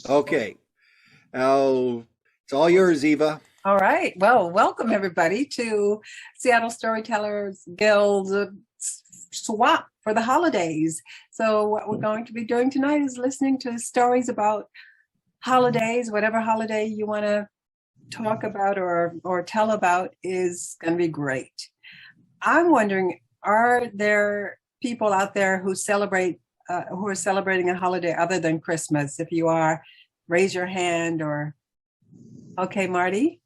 Okay. It's all yours, Eva. All right. Well, welcome everybody to Seattle Storytellers Guild swap for the holidays. So what we're going to be doing tonight is listening to stories about holidays, whatever holiday you want to talk about or tell about is going to be great. I'm wondering, are there people out there who are celebrating a holiday other than Christmas? If you are, raise your hand or, okay, Marty.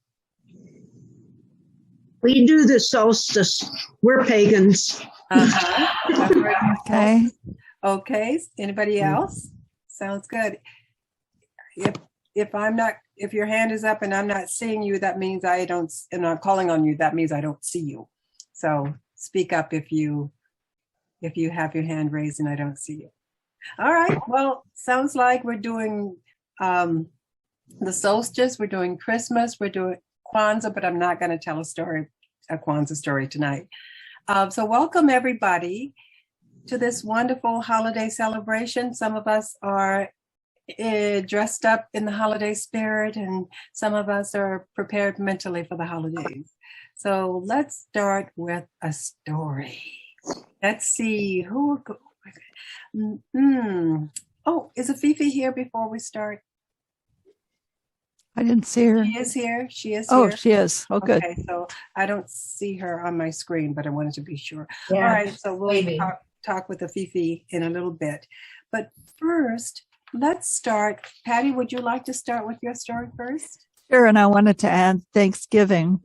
We do the solstice. We're pagans. Okay. Okay. Anybody else? Sounds good. If your hand is up and I'm not seeing you, that means and I'm calling on you, that means I don't see you. So speak up if you have your hand raised and I don't see you. All right. Well, sounds like we're doing the solstice, we're doing Christmas, we're doing Kwanzaa, but I'm not going to tell a Kwanzaa story tonight. So welcome everybody to this wonderful holiday celebration. Some of us are dressed up in the holiday spirit and some of us are prepared mentally for the holidays. So let's start with a story. Let's see who. Oh, is Afifi here before we start? I didn't see her. She is here. She is here. Oh, she is. Oh, good. Okay, so I don't see her on my screen, but I wanted to be sure. Yeah, all right, so we'll talk with Afifi in a little bit. But first, let's start. Patty, would you like to start with your story first? Sure, and I wanted to add Thanksgiving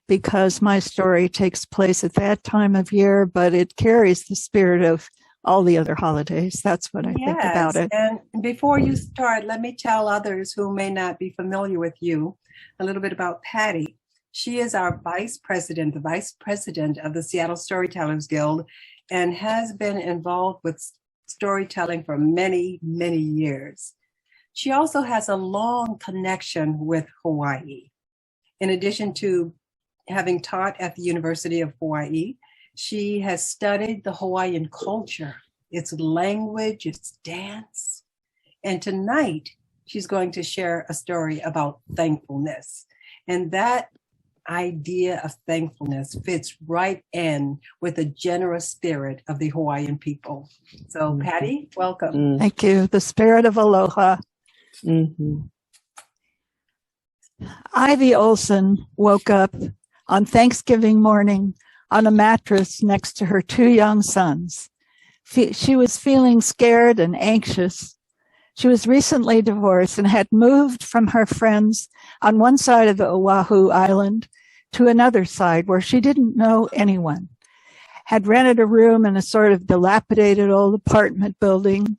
because my story takes place at that time of year, but it carries the spirit of all the other holidays. That's what I think about it. And before you start, let me tell others who may not be familiar with you a little bit about Patty. She is our vice president of the Seattle Storytellers Guild, and has been involved with storytelling for many, many years. She also has a long connection with Hawaii. In addition to having taught at the University of Hawaii, she has studied the Hawaiian culture, its language, its dance. And tonight, she's going to share a story about thankfulness. And that idea of thankfulness fits right in with the generous spirit of the Hawaiian people. So, Patty, welcome. Thank you. The spirit of aloha. Ivy Olson woke up on Thanksgiving morning on a mattress next to her two young sons. She was feeling scared and anxious. She was recently divorced and had moved from her friends on one side of the Oahu Island to another side where she didn't know anyone, had rented a room in a sort of dilapidated old apartment building,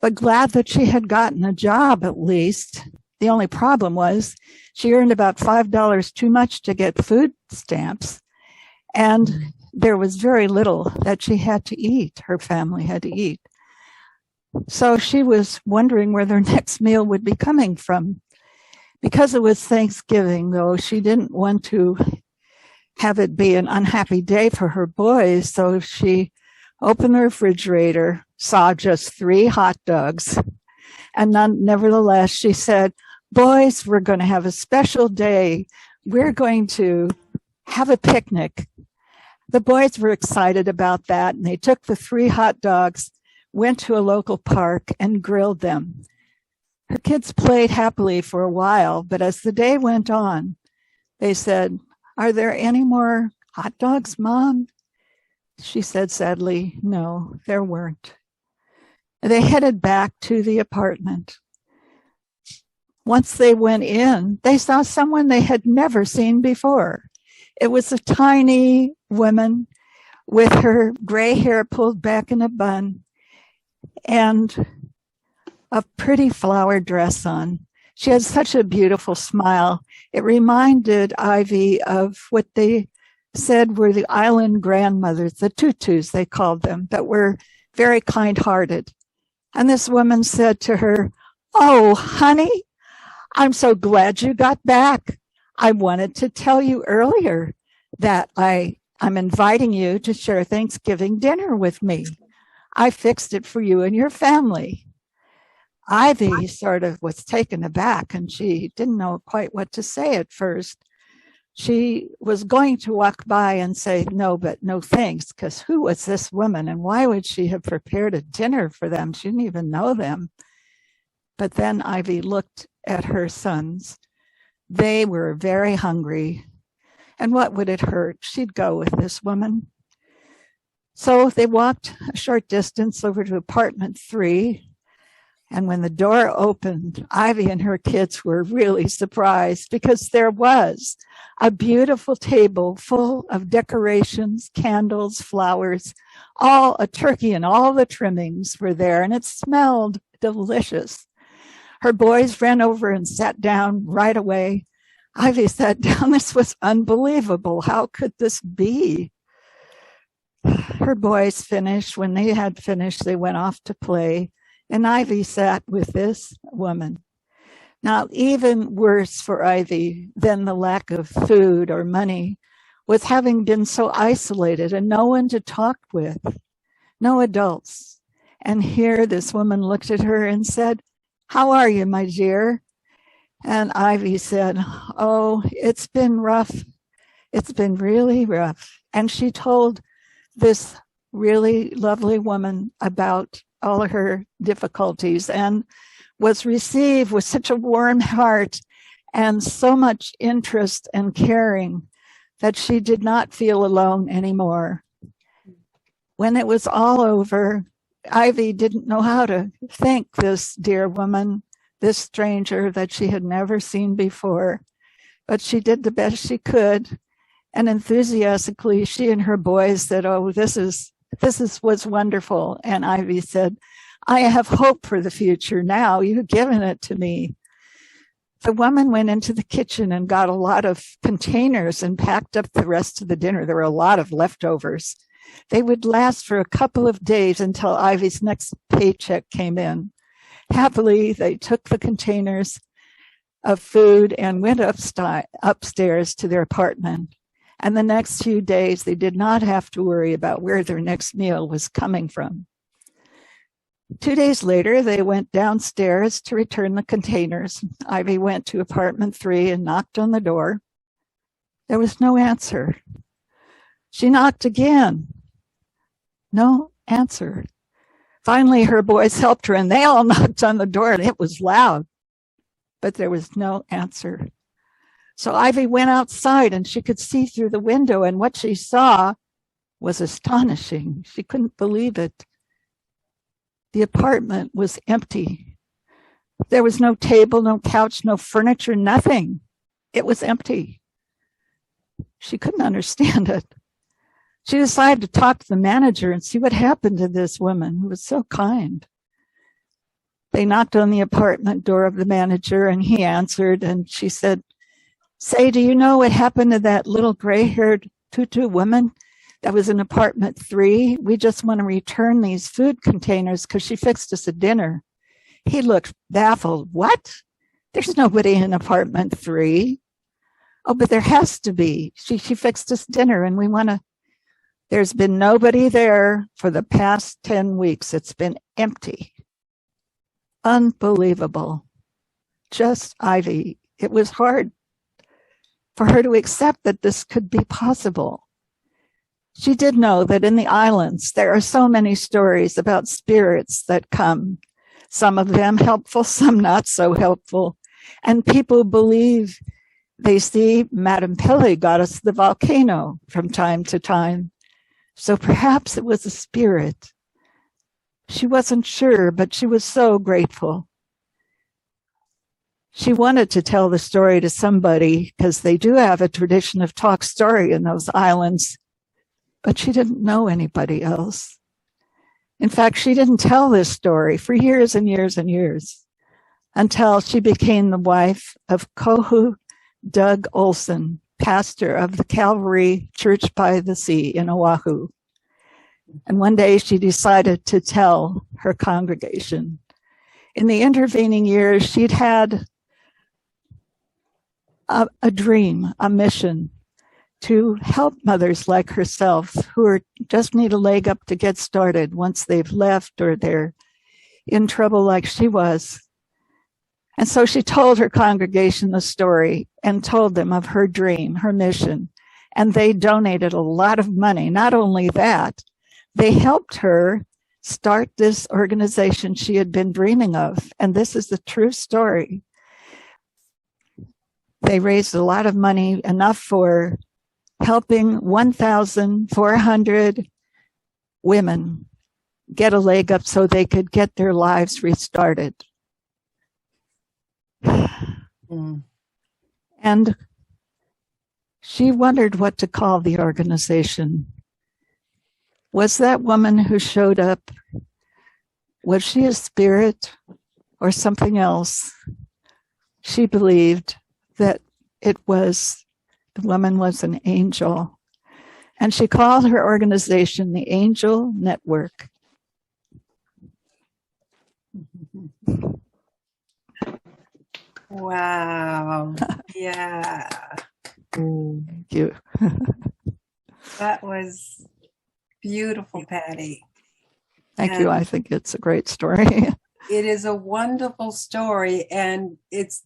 but glad that she had gotten a job at least. The only problem was she earned about $5 too much to get food stamps. And there was very little that she had to eat, her family had to eat. So she was wondering where their next meal would be coming from. Because it was Thanksgiving, though, she didn't want to have it be an unhappy day for her boys, so she opened the refrigerator, saw just 3 hot dogs, and nevertheless, she said, "Boys, we're going to have a special day. We're going to have a picnic." The boys were excited about that, and they took the 3 hot dogs, went to a local park, and grilled them. Her kids played happily for a while, but as the day went on, they said, "Are there any more hot dogs, Mom?" She said sadly, "No, there weren't." They headed back to the apartment. Once they went in, they saw someone they had never seen before. It was a tiny woman with her gray hair pulled back in a bun and a pretty flower dress on. She had such a beautiful smile. It reminded Ivy of what they said were the island grandmothers, the tutus they called them, that were very kind-hearted. And this woman said to her, "Oh, honey, I'm so glad you got back. I wanted to tell you earlier that I'm inviting you to share Thanksgiving dinner with me. I fixed it for you and your family." Ivy sort of was taken aback, and she didn't know quite what to say at first. She was going to walk by and say no, but no thanks, because who was this woman and why would she have prepared a dinner for them? She didn't even know them. But then Ivy looked at her sons. They were very hungry. And what would it hurt? She'd go with this woman. So they walked a short distance over to apartment 3. And when the door opened, Ivy and her kids were really surprised because there was a beautiful table full of decorations, candles, flowers, all a turkey and all the trimmings were there, and it smelled delicious. Her boys ran over and sat down right away. Ivy sat down. This was unbelievable. How could this be? Her boys finished. When they had finished, they went off to play. And Ivy sat with this woman. Now, even worse for Ivy than the lack of food or money was having been so isolated and no one to talk with, no adults. And here this woman looked at her and said, "How are you, my dear?" And Ivy said, "Oh, it's been rough. It's been really rough." And she told this really lovely woman about all of her difficulties and was received with such a warm heart and so much interest and caring that she did not feel alone anymore. When it was all over, Ivy didn't know how to thank this dear woman, this stranger that she had never seen before, but she did the best she could. And enthusiastically, she and her boys said, "Oh, this was wonderful." And Ivy said, "I have hope for the future now. You've given it to me." The woman went into the kitchen and got a lot of containers and packed up the rest of the dinner. There were a lot of leftovers. They would last for a couple of days until Ivy's next paycheck came in. Happily, they took the containers of food and went upstairs to their apartment. And the next few days, they did not have to worry about where their next meal was coming from. 2 days later, they went downstairs to return the containers. Ivy went to apartment 3 and knocked on the door. There was no answer. She knocked again. No answer. Finally, her boys helped her, and they all knocked on the door, and it was loud. But there was no answer. So Ivy went outside, and she could see through the window, and what she saw was astonishing. She couldn't believe it. The apartment was empty. There was no table, no couch, no furniture, nothing. It was empty. She couldn't understand it. She decided to talk to the manager and see what happened to this woman who was so kind. They knocked on the apartment door of the manager, and he answered, and she said, "Say, do you know what happened to that little gray-haired tutu woman that was in apartment 3? We just want to return these food containers because she fixed us a dinner." He looked baffled. "What? There's nobody in apartment 3. "Oh, but there has to be. She fixed us dinner, and we want to..." "There's been nobody there for the past 10 weeks. It's been empty." Unbelievable. Just Ivy. It was hard for her to accept that this could be possible. She did know that in the islands, there are so many stories about spirits that come, some of them helpful, some not so helpful. And people believe they see Madame Pele, goddess of the volcano, from time to time. So perhaps it was a spirit. She wasn't sure, but she was so grateful. She wanted to tell the story to somebody because they do have a tradition of talk story in those islands, but she didn't know anybody else. In fact, she didn't tell this story for years and years and years until she became the wife of Kohu Doug Olson, pastor of the Calvary Church by the Sea in Oahu. And one day she decided to tell her congregation. In the intervening years, she'd had a dream, a mission to help mothers like herself who just need a leg up to get started once they've left or they're in trouble like she was. And so she told her congregation the story and told them of her dream, her mission. And they donated a lot of money. Not only that, they helped her start this organization she had been dreaming of. And this is the true story. They raised a lot of money, enough for helping 1,400 women get a leg up so they could get their lives restarted. And she wondered what to call the organization. Was that woman who showed up, was she a spirit or something else? She believed that the woman was an angel. And she called her organization the Angel Network. Wow. Yeah. Thank you. That was beautiful, Patty. Thank you. I think it's a great story. It is a wonderful story, and it's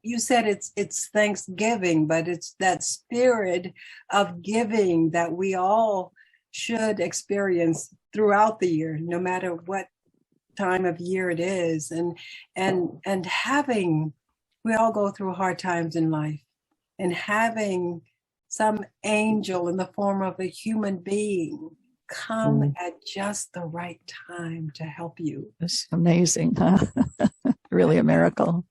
you said it's Thanksgiving, but it's that spirit of giving that we all should experience throughout the year, no matter what time of year it is, and having, we all go through hard times in life, and having some angel in the form of a human being come at just the right time to help you. It's amazing, huh? Really a miracle.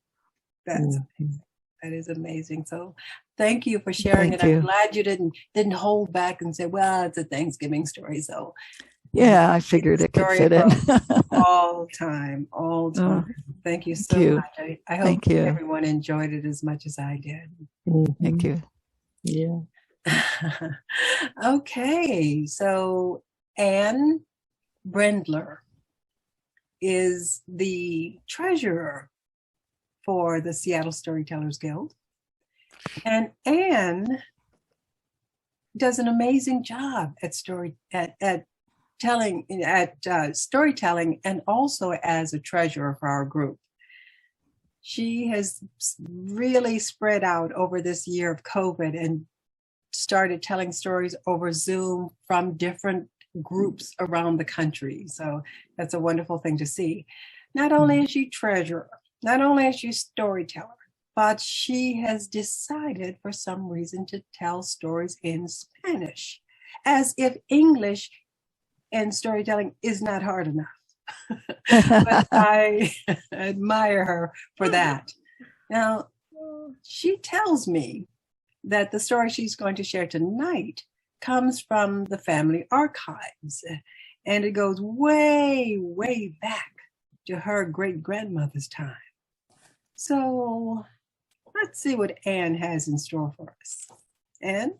That's amazing. That is amazing. So thank you for sharing Thank it. you. I'm glad you didn't hold back and say, well, it's a Thanksgiving story. So Yeah, I figured it could fit in. all time. Thank you so much. I hope everyone enjoyed it as much as I did. Thank you. Yeah. Okay, so Anne Brendler is the treasurer for the Seattle Storytellers Guild. And Anne does an amazing job at storytelling and also as a treasurer for our group. She has really spread out over this year of COVID and started telling stories over Zoom from different groups around the country. So that's a wonderful thing to see. Not only is she treasurer, not only is she storyteller, but she has decided for some reason to tell stories in Spanish, as if English and storytelling is not hard enough. But I admire her for that. Now, she tells me that the story she's going to share tonight comes from the family archives, and it goes way, way back to her great-grandmother's time. So let's see what Anne has in store for us. Anne?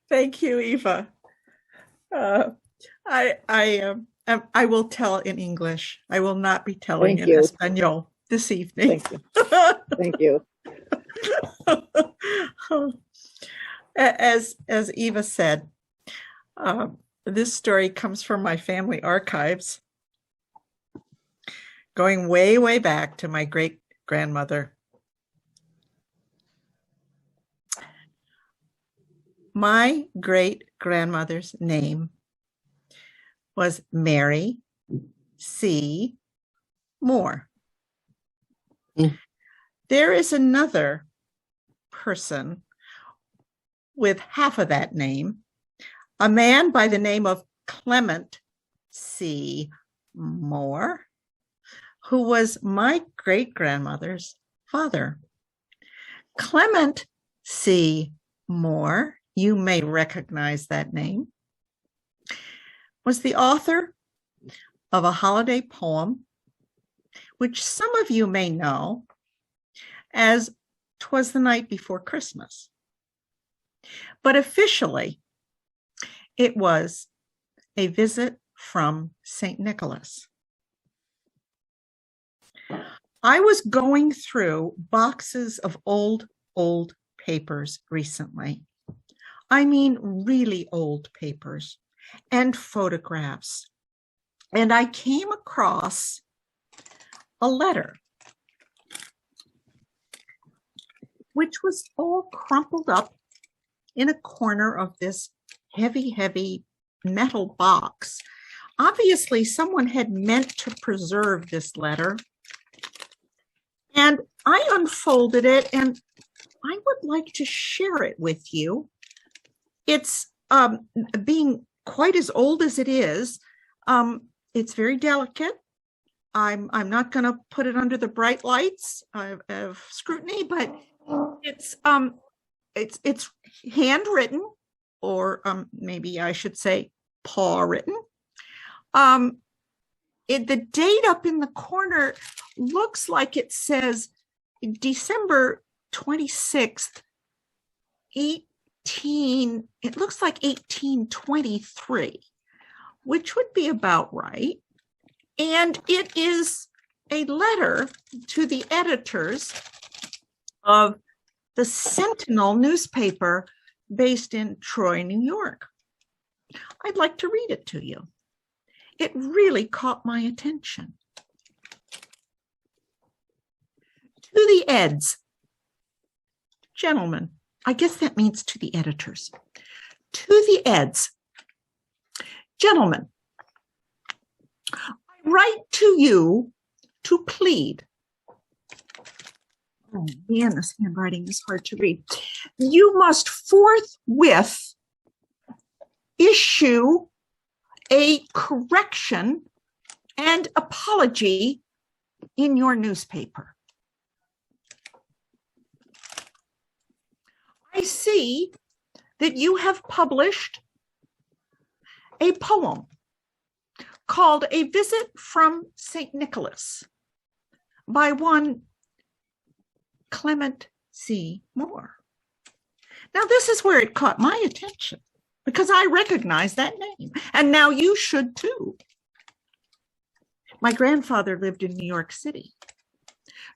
Thank you, Eva. I will tell in English. I will not be telling in Espanol this evening. Thank you. As Eva said, this story comes from my family archives, going way, way back to my great-grandmother. My great-grandmother's name was Mary C. Moore. There is another person with half of that name, a man by the name of Clement C. Moore, who was my great-grandmother's father. Clement C. Moore, you may recognize that name, was the author of a holiday poem, which some of you may know as "'Twas the Night Before Christmas." But officially, it was A Visit from St. Nicholas. I was going through boxes of old papers recently. I mean, really old papers. and photographs. And I came across a letter which was all crumpled up in a corner of this heavy, heavy metal box. Obviously, someone had meant to preserve this letter. And I unfolded it, and I would like to share it with you. It's being quite as old as it is. It's very delicate. I'm not going to put it under the bright lights of scrutiny, but it's handwritten, or maybe I should say paw written. The date up in the corner looks like it says December 26th, it looks like 1823, which would be about right. And it is a letter to the editors of the Sentinel newspaper based in Troy, New York. I'd like to read it to you. It really caught my attention. To the Eds. Gentlemen, I guess that means to the editors. To the Eds. Gentlemen, I write to you to plead. Oh man, this handwriting is hard to read. You must forthwith issue a correction and apology in your newspaper. I see that you have published a poem called A Visit from St. Nicholas by one Clement C. Moore. Now, this is where it caught my attention, because I recognize that name, and now you should too. My grandfather lived in New York City.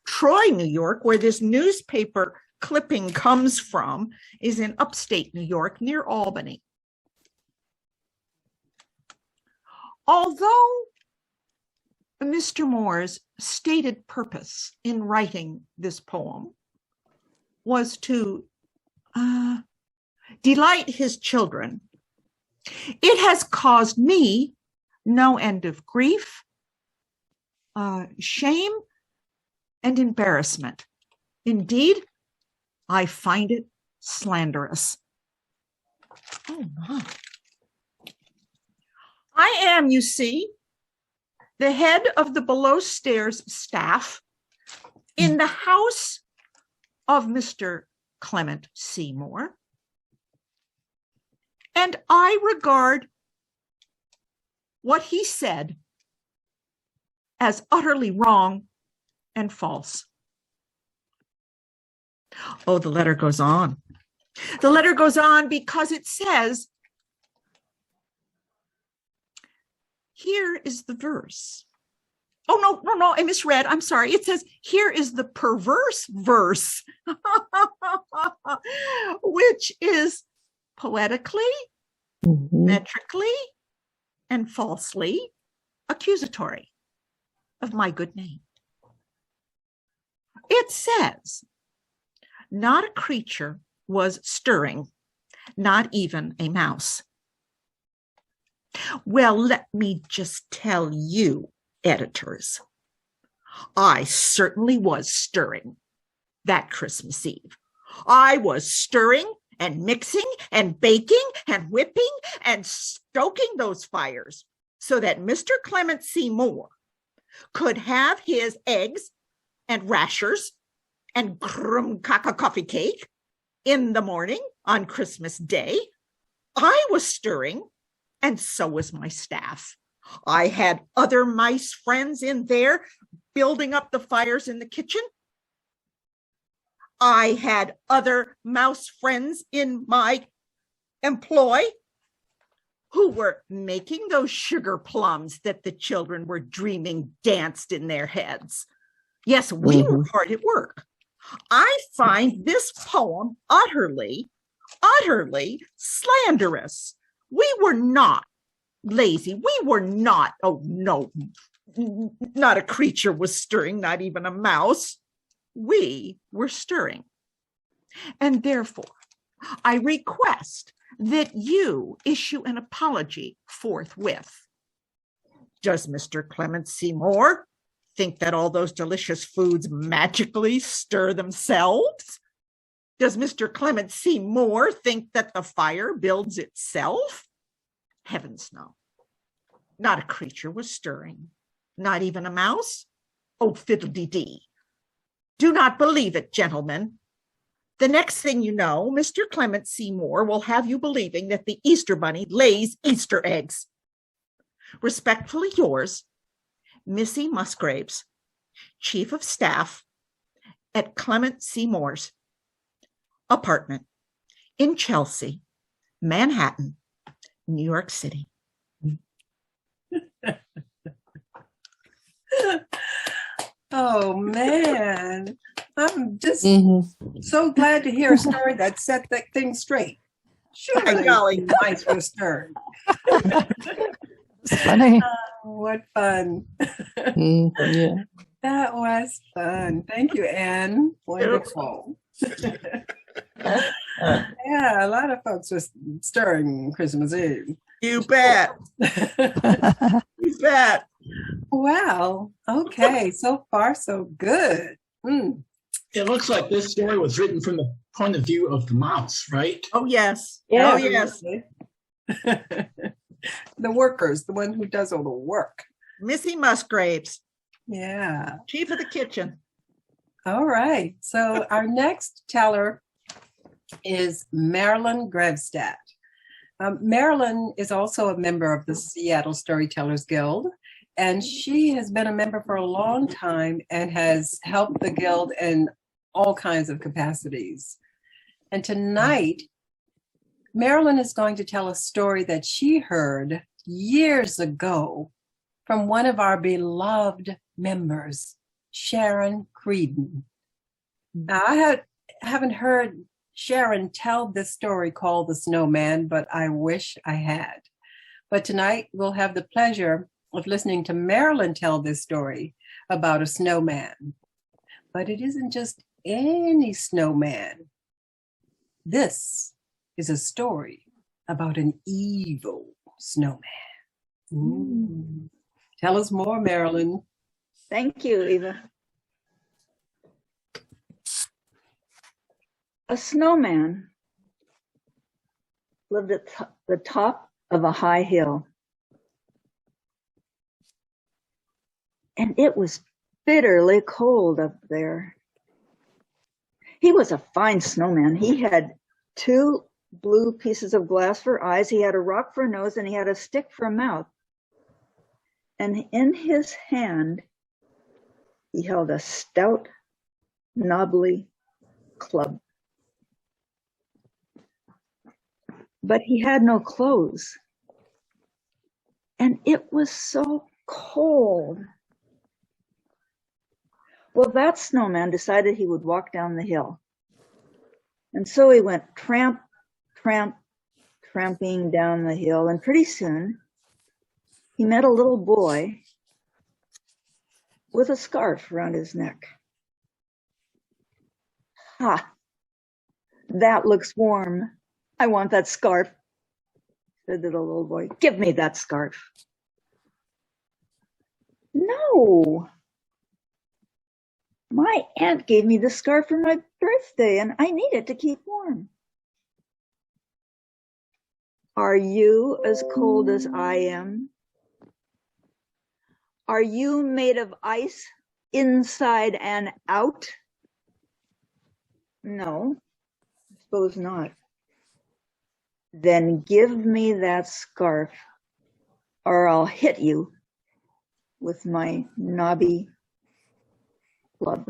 Troy, New York, where this newspaper clipping comes from, is in upstate New York near Albany. Although Mr. Moore's stated purpose in writing this poem was to delight his children, it has caused me no end of grief, shame, and embarrassment. Indeed, I find it slanderous. Oh my. I am, you see, the head of the below stairs staff in the house of Mr. Clement C. Moore, and I regard what he said as utterly wrong and false. Oh, the letter goes on. The letter goes on because it says, here is the verse. Oh, no, I misread. I'm sorry. It says, here is the perverse verse, which is poetically, metrically, and falsely accusatory of my good name. It says, not a creature was stirring, not even a mouse. Well, let me just tell you, editors, I certainly was stirring that Christmas Eve. I was stirring and mixing and baking and whipping and stoking those fires so that Mr. Clement C. Moore could have his eggs and rashers and crumb-caca coffee cake in the morning on Christmas Day. I was stirring, and so was my staff. I had other mice friends in there building up the fires in the kitchen. I had other mouse friends in my employ who were making those sugar plums that the children were dreaming danced in their heads. Yes, we were hard at work. I find this poem utterly slanderous. We were not lazy. We were not. Oh, no, not a creature was stirring, not even a mouse. We were stirring. And therefore, I request that you issue an apology forthwith. Does Mr. Clement Seymour think that all those delicious foods magically stir themselves? Does Mr. Clement Seymour think that the fire builds itself? Heavens, no. Not a creature was stirring, not even a mouse. Oh, fiddle-dee-dee. Do not believe it, gentlemen. The next thing you know, Mr. Clement Seymour will have you believing that the Easter Bunny lays Easter eggs. Respectfully yours, Missy Musgraves, Chief of Staff at Clement Seymour's apartment in Chelsea, Manhattan, New York City. Oh, man. I'm just so glad to hear a story that set that thing straight. Surely mice were stirred. It's funny. Oh, what fun. Yeah. That was fun. Thank you, Anne. Wonderful. Yeah, a lot of folks were stirring Christmas Eve. You bet. You bet. Wow. Okay. So far, so good. It looks like this story was written from the point of view of the mouse, right? Oh, yes. Yeah. Oh, yes. The workers, the one who does all the work. Missy Musgraves, Yeah. Chief of the Kitchen. All right. So our next teller is Marilyn Grevstad. Marilyn is also a member of the Seattle Storytellers Guild, and she has been a member for a long time and has helped the Guild in all kinds of capacities. And tonight, Marilyn is going to tell a story that she heard years ago from one of our beloved members, Sharon Creedon. Now, I haven't heard Sharon tell this story called The Snowman, but I wish I had. But tonight, we'll have the pleasure of listening to Marilyn tell this story about a snowman. But it isn't just any snowman. This is a story about an evil snowman. Ooh. Tell us more, Marilyn. Thank you, Eva. A snowman lived at the top of a high hill. And it was bitterly cold up there. He was a fine snowman. He had 2 blue pieces of glass for eyes. He had a rock for a nose, and he had a stick for a mouth. And in his hand, he held a stout, knobbly club. But he had no clothes. And it was so cold. Well, that snowman decided he would walk down the hill. And so he went tramp, tramp, tramping down the hill. And pretty soon, he met a little boy with a scarf around his neck. Ha! That looks warm. I want that scarf, said the little boy. Give me that scarf. No. My aunt gave me this scarf for my birthday, and I need it to keep warm. Are you as cold as I am? Are you made of ice inside and out? No, I suppose not. Then give me that scarf, or I'll hit you with my knobby club.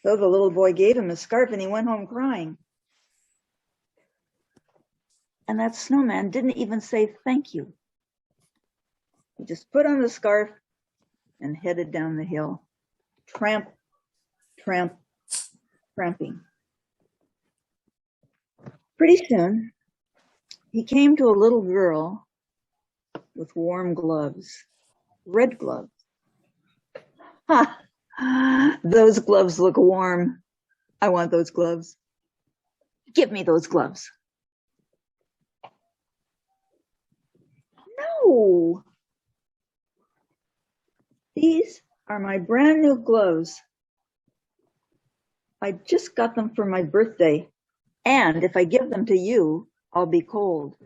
So the little boy gave him his scarf, and he went home crying. And that snowman didn't even say thank you. He just put on the scarf and headed down the hill. Tramp, tramp, tramping. Pretty soon, he came to a little girl with warm gloves, red gloves. Ha! Those gloves look warm. I want those gloves. Give me those gloves. No. These are my brand new gloves. I just got them for my birthday. And if I give them to you, I'll be cold.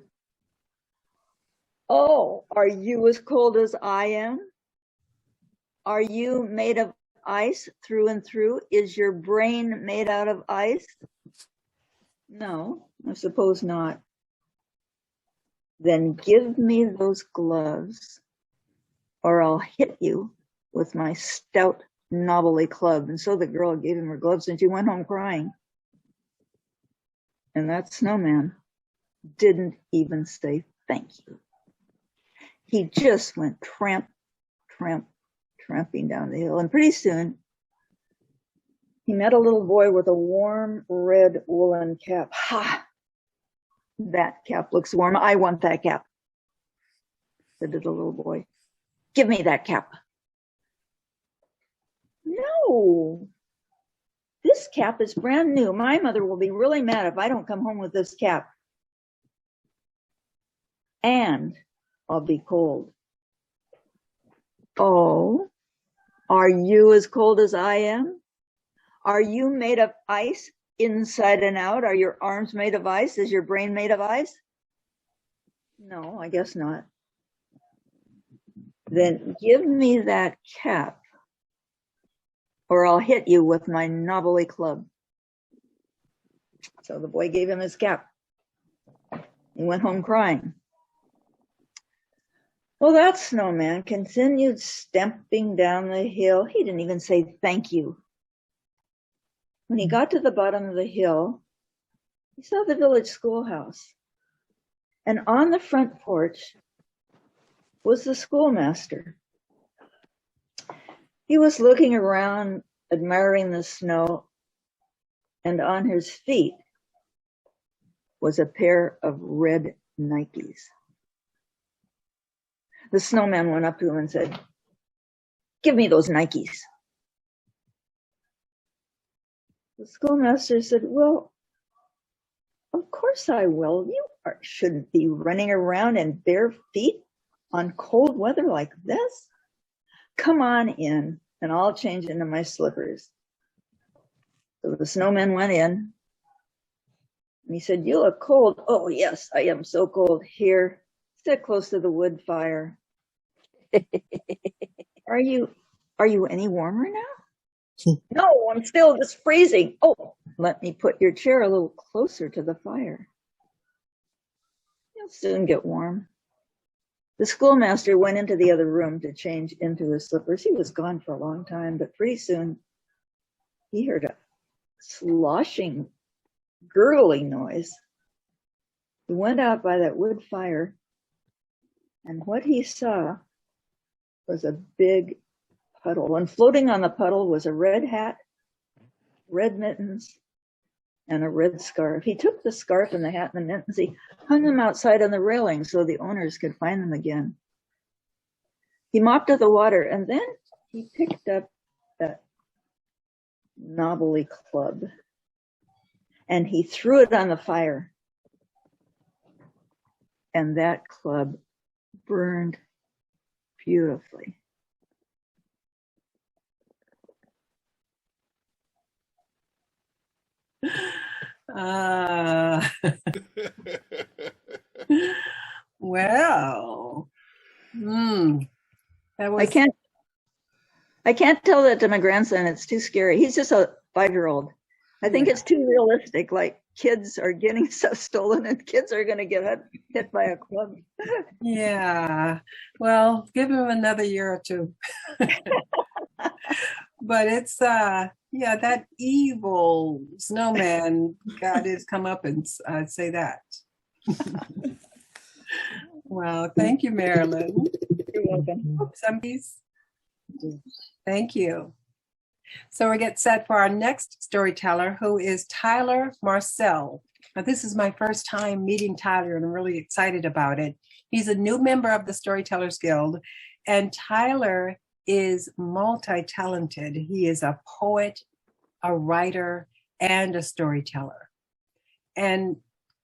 Oh, are you as cold as I am? Are you made of ice through and through? Is your brain made out of ice? No, I suppose not. Then give me those gloves, or I'll hit you with my stout knobbly club. And so the girl gave him her gloves and she went home crying. And that snowman didn't even say thank you. He just went tramp, tramp, tramping down the hill. And pretty soon, he met a little boy with a warm red woolen cap. Ha! That cap looks warm. I want that cap, said the little boy. Give me that cap. No, this cap is brand new. My mother will be really mad if I don't come home with this cap. And I'll be cold. Oh, are you as cold as I am? Are you made of ice inside and out? Are your arms made of ice? Is your brain made of ice? No, I guess not. Then give me that cap, or I'll hit you with my knobbly club. So the boy gave him his cap. He went home crying. Well, that snowman continued stamping down the hill. He didn't even say thank you. When he got to the bottom of the hill, he saw the village schoolhouse. And on the front porch was the schoolmaster. He was looking around, admiring the snow, and on his feet was a pair of red Nikes. The snowman went up to him and said, "Give me those Nikes." The schoolmaster said, "Well, of course I will. You shouldn't be running around in bare feet on cold weather like this. Come on in, and I'll change into my slippers." So the snowman went in, and he said, "You look cold." "Oh, yes, I am so cold. Here, sit close to the wood fire." Are you any warmer now? "No, I'm still just freezing." "Oh, let me put your chair a little closer to the fire. You'll soon get warm." The schoolmaster went into the other room to change into his slippers. He was gone for a long time, but pretty soon he heard a sloshing, gurgling noise. He went out by that wood fire, and what he saw was a big puddle. And floating on the puddle was a red hat, red mittens, and a red scarf. He took the scarf and the hat and the mittens, he hung them outside on the railing so the owners could find them again. He mopped up the water, and then he picked up that knobbly club and he threw it on the fire. And that club burned beautifully. Well, that was. I can't tell that to my grandson. It's too scary. He's just a 5-year-old. I think it's too realistic. Like kids are getting stuff stolen and kids are going to get hit by a club. Yeah. Well, give him another year or two. But it's yeah, that evil snowman got his comeuppance. I'd say that. Well, thank you, Marilyn. You're welcome. Some piece. Thank you. So we get set for our next storyteller, who is Tyler Marcel. Now, this is my first time meeting Tyler, and I'm really excited about it. He's a new member of the Storytellers Guild, and Tyler is multi-talented. He is a poet, a writer, and a storyteller. And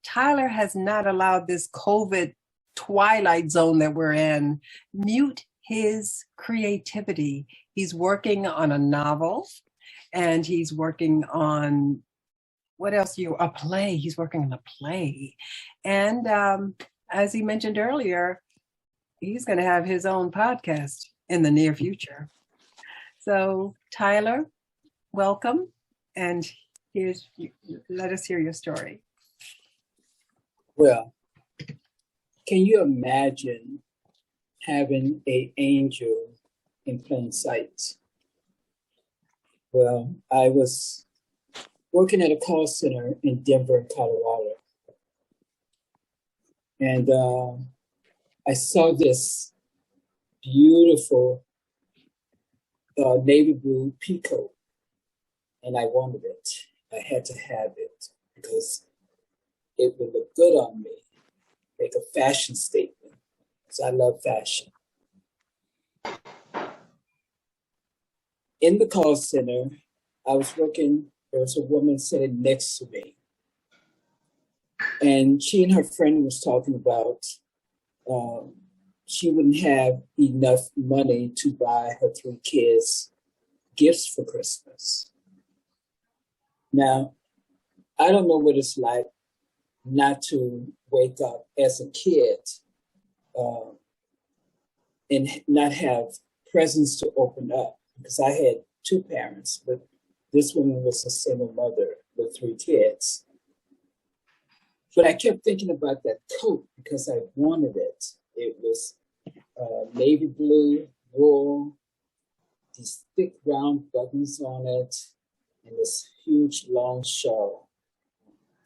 Tyler has not allowed this COVID twilight zone that we're in mute his creativity. He's working on a novel, and he's working on a play. He's working on a play. And as he mentioned earlier, he's going to have his own podcast in the near future. So Tyler, welcome. And let us hear your story. Well, can you imagine having an angel in plain sight? Well, I was working at a call center in Denver, Colorado. And I saw this beautiful navy blue peacoat, and I wanted it. I had to have it because it would look good on me, make a fashion statement, because I love fashion. In the call center, I was working, there was a woman sitting next to me. And she and her friend was talking about she wouldn't have enough money to buy her 3 kids gifts for Christmas. Now, I don't know what it's like not to wake up as a kid and not have presents to open up, because I had 2 parents, but this woman was a single mother with 3 kids. But I kept thinking about that coat because I wanted it. It was navy blue, wool, these thick round buttons on it, and this huge long shawl.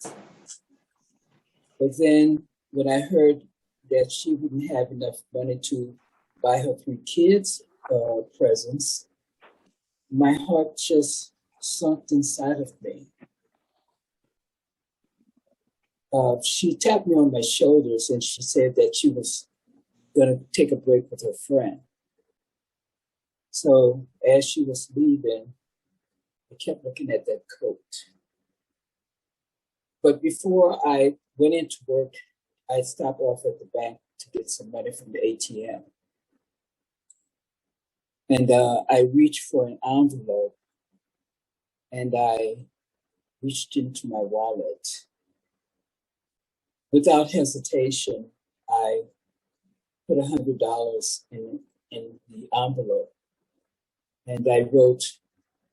But then when I heard that she wouldn't have enough money to buy her 3 kids presents, my heart just sunk inside of me. She tapped me on my shoulders and she said that she was going to take a break with her friend. So as she was leaving, I kept looking at that coat. But before I went into work, I stopped off at the bank to get some money from the ATM. And I reached for an envelope, and I reached into my wallet. Without hesitation, I put $100 in the envelope, and I wrote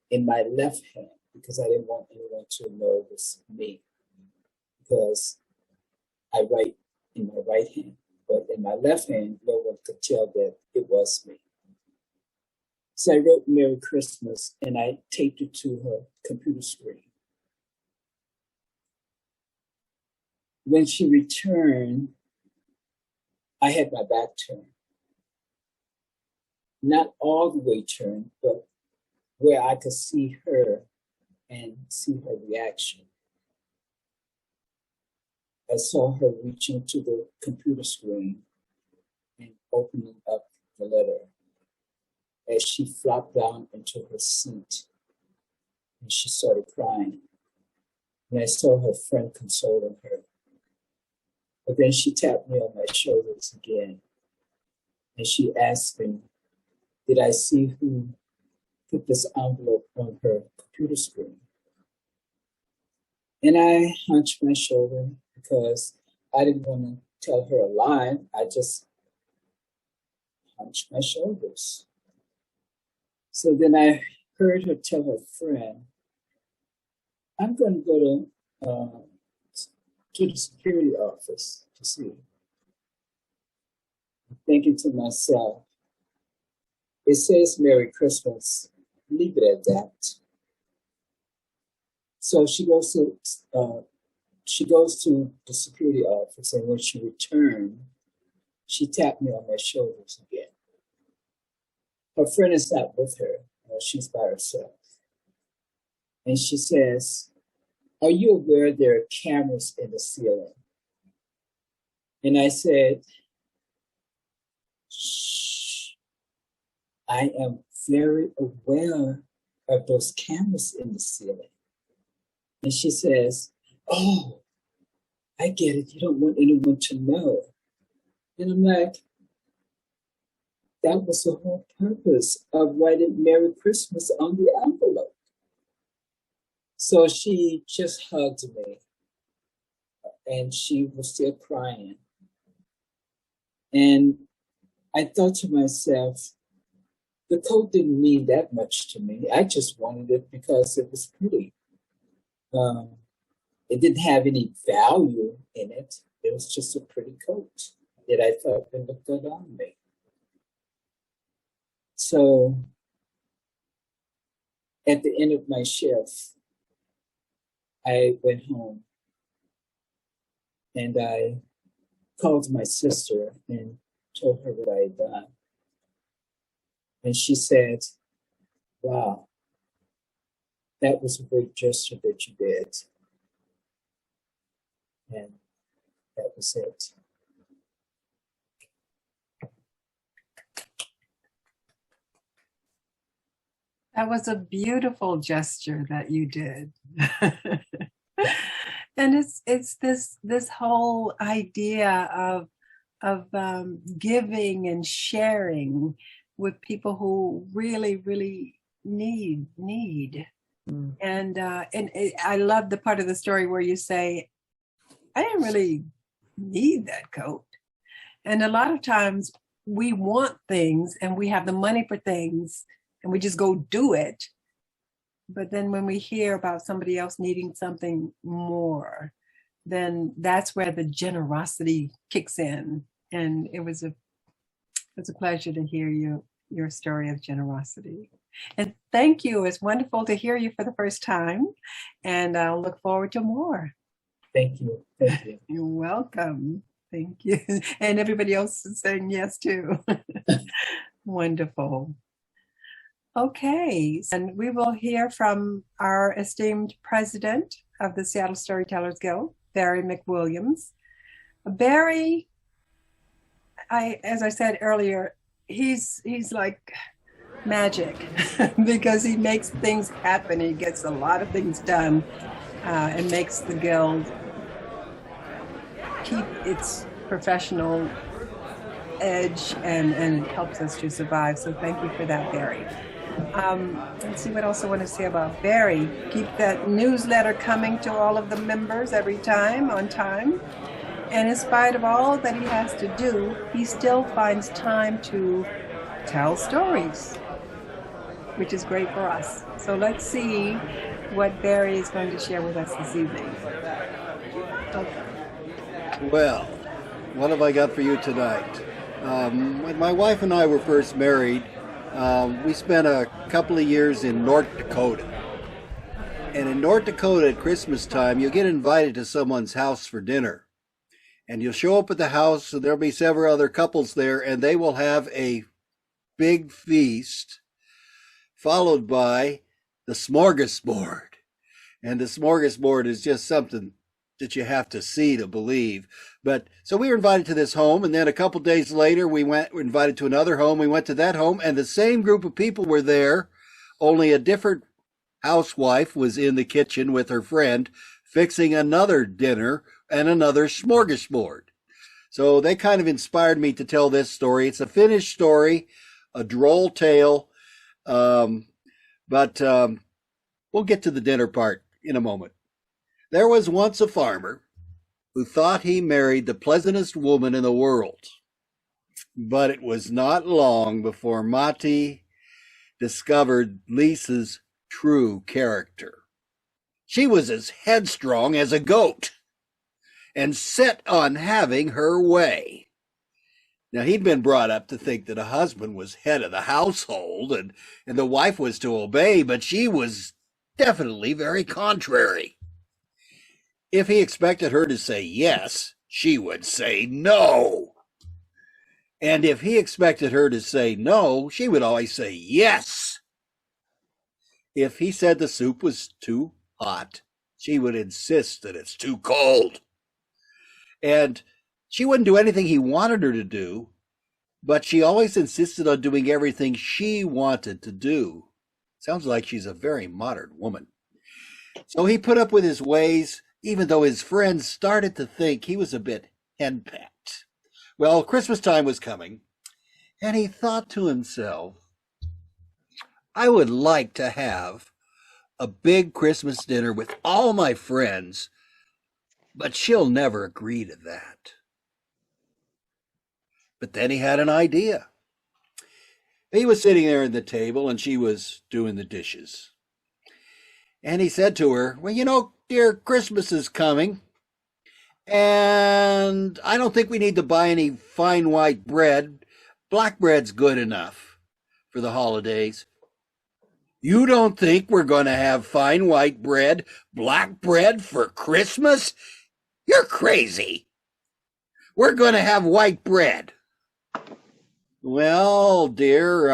in my left hand, because I didn't want anyone to know it was me, because I write in my right hand, but in my left hand, no one could tell that it was me. So I wrote Merry Christmas, and I taped it to her computer screen. When she returned, I had my back turned. Not all the way turned, but where I could see her and see her reaction. I saw her reaching to the computer screen and opening up the letter as she flopped down into her seat, and she started crying. And I saw her friend consoling her. But then she tapped me on my shoulders again, and she asked me, did I see who put this envelope on her computer screen? And I hunched my shoulder because I didn't want to tell her a lie. I just hunched my shoulders. So then I heard her tell her friend, I'm going to go to the security office to see. I'm thinking to myself, it says Merry Christmas, leave it at that. So she goes to the security office, and when she returned, she tapped me on my shoulders again. Her friend is not with her, she's by herself. And she says, are you aware there are cameras in the ceiling? And I said, shh, I am very aware of those cameras in the ceiling. And she says, oh, I get it. You don't want anyone to know. And I'm like, that was the whole purpose of writing Merry Christmas on the envelope. So she just hugged me, and she was still crying. And I thought to myself, the coat didn't mean that much to me. I just wanted it because it was pretty. It didn't have any value in it. It was just a pretty coat that I thought would look good on me. So at the end of my shift, I went home and I called my sister and told her what I had done. And she said, wow, that was a great gesture that you did. And that was it. That was a beautiful gesture that you did. And it's this whole idea of giving and sharing with people who really need. And I love the part of the story where you say, I didn't really need that coat. And a lot of times we want things and we have the money for things and we just go do it. But then when we hear about somebody else needing something more, then that's where the generosity kicks in. And it was a pleasure to hear your story of generosity. And thank you. It's wonderful to hear you for the first time. And I'll look forward to more. Thank you. Thank you. You're welcome. Thank you. And everybody else is saying yes too. Wonderful. Okay, and we will hear from our esteemed president of the Seattle Storytellers Guild, Barry McWilliams. Barry, as I said earlier, he's like magic because he makes things happen. He gets a lot of things done and makes the guild keep its professional edge and it helps us to survive. So thank you for that, Barry. Let's see what else I want to say about Barry. Keep that newsletter coming to all of the members every time, on time. And in spite of all that he has to do, he still finds time to tell stories, which is great for us. So let's see what Barry is going to share with us this evening. Okay. Well, what have I got for you tonight? When my wife and I were first married, we spent a couple of years in North Dakota. And in North Dakota at Christmas time, you get invited to someone's house for dinner. And you'll show up at the house, and there'll be several other couples there, and they will have a big feast, followed by the smorgasbord. And the smorgasbord is just something that you have to see to believe. But so we were invited to this home, and then a couple days later we were invited to another home. We went to that home, and the same group of people were there, only a different housewife was in the kitchen with her friend fixing another dinner and another smorgasbord. So they kind of inspired me to tell this story. It's a Finnish story, a droll tale, but we'll get to the dinner part in a moment. There was once a farmer who thought he married the pleasantest woman in the world. But it was not long before Matti discovered Lisa's true character. She was as headstrong as a goat and set on having her way. Now, he'd been brought up to think that a husband was head of the household and the wife was to obey, but she was definitely very contrary. If he expected her to say yes, she would say no. And if he expected her to say no, she would always say yes. If he said the soup was too hot, she would insist that it's too cold. And she wouldn't do anything he wanted her to do, but she always insisted on doing everything she wanted to do. Sounds like she's a very modern woman. So he put up with his ways, even though his friends started to think he was a bit henpecked. Well, Christmas time was coming, and he thought to himself, I would like to have a big Christmas dinner with all my friends, but she'll never agree to that. But then he had an idea. He was sitting there at the table, and she was doing the dishes. And he said to her, well, you know, dear, Christmas is coming, and I don't think we need to buy any fine white bread. Black bread's good enough for the holidays. You don't think we're going to have fine white bread, black bread for Christmas? You're crazy. We're going to have white bread. Well, dear,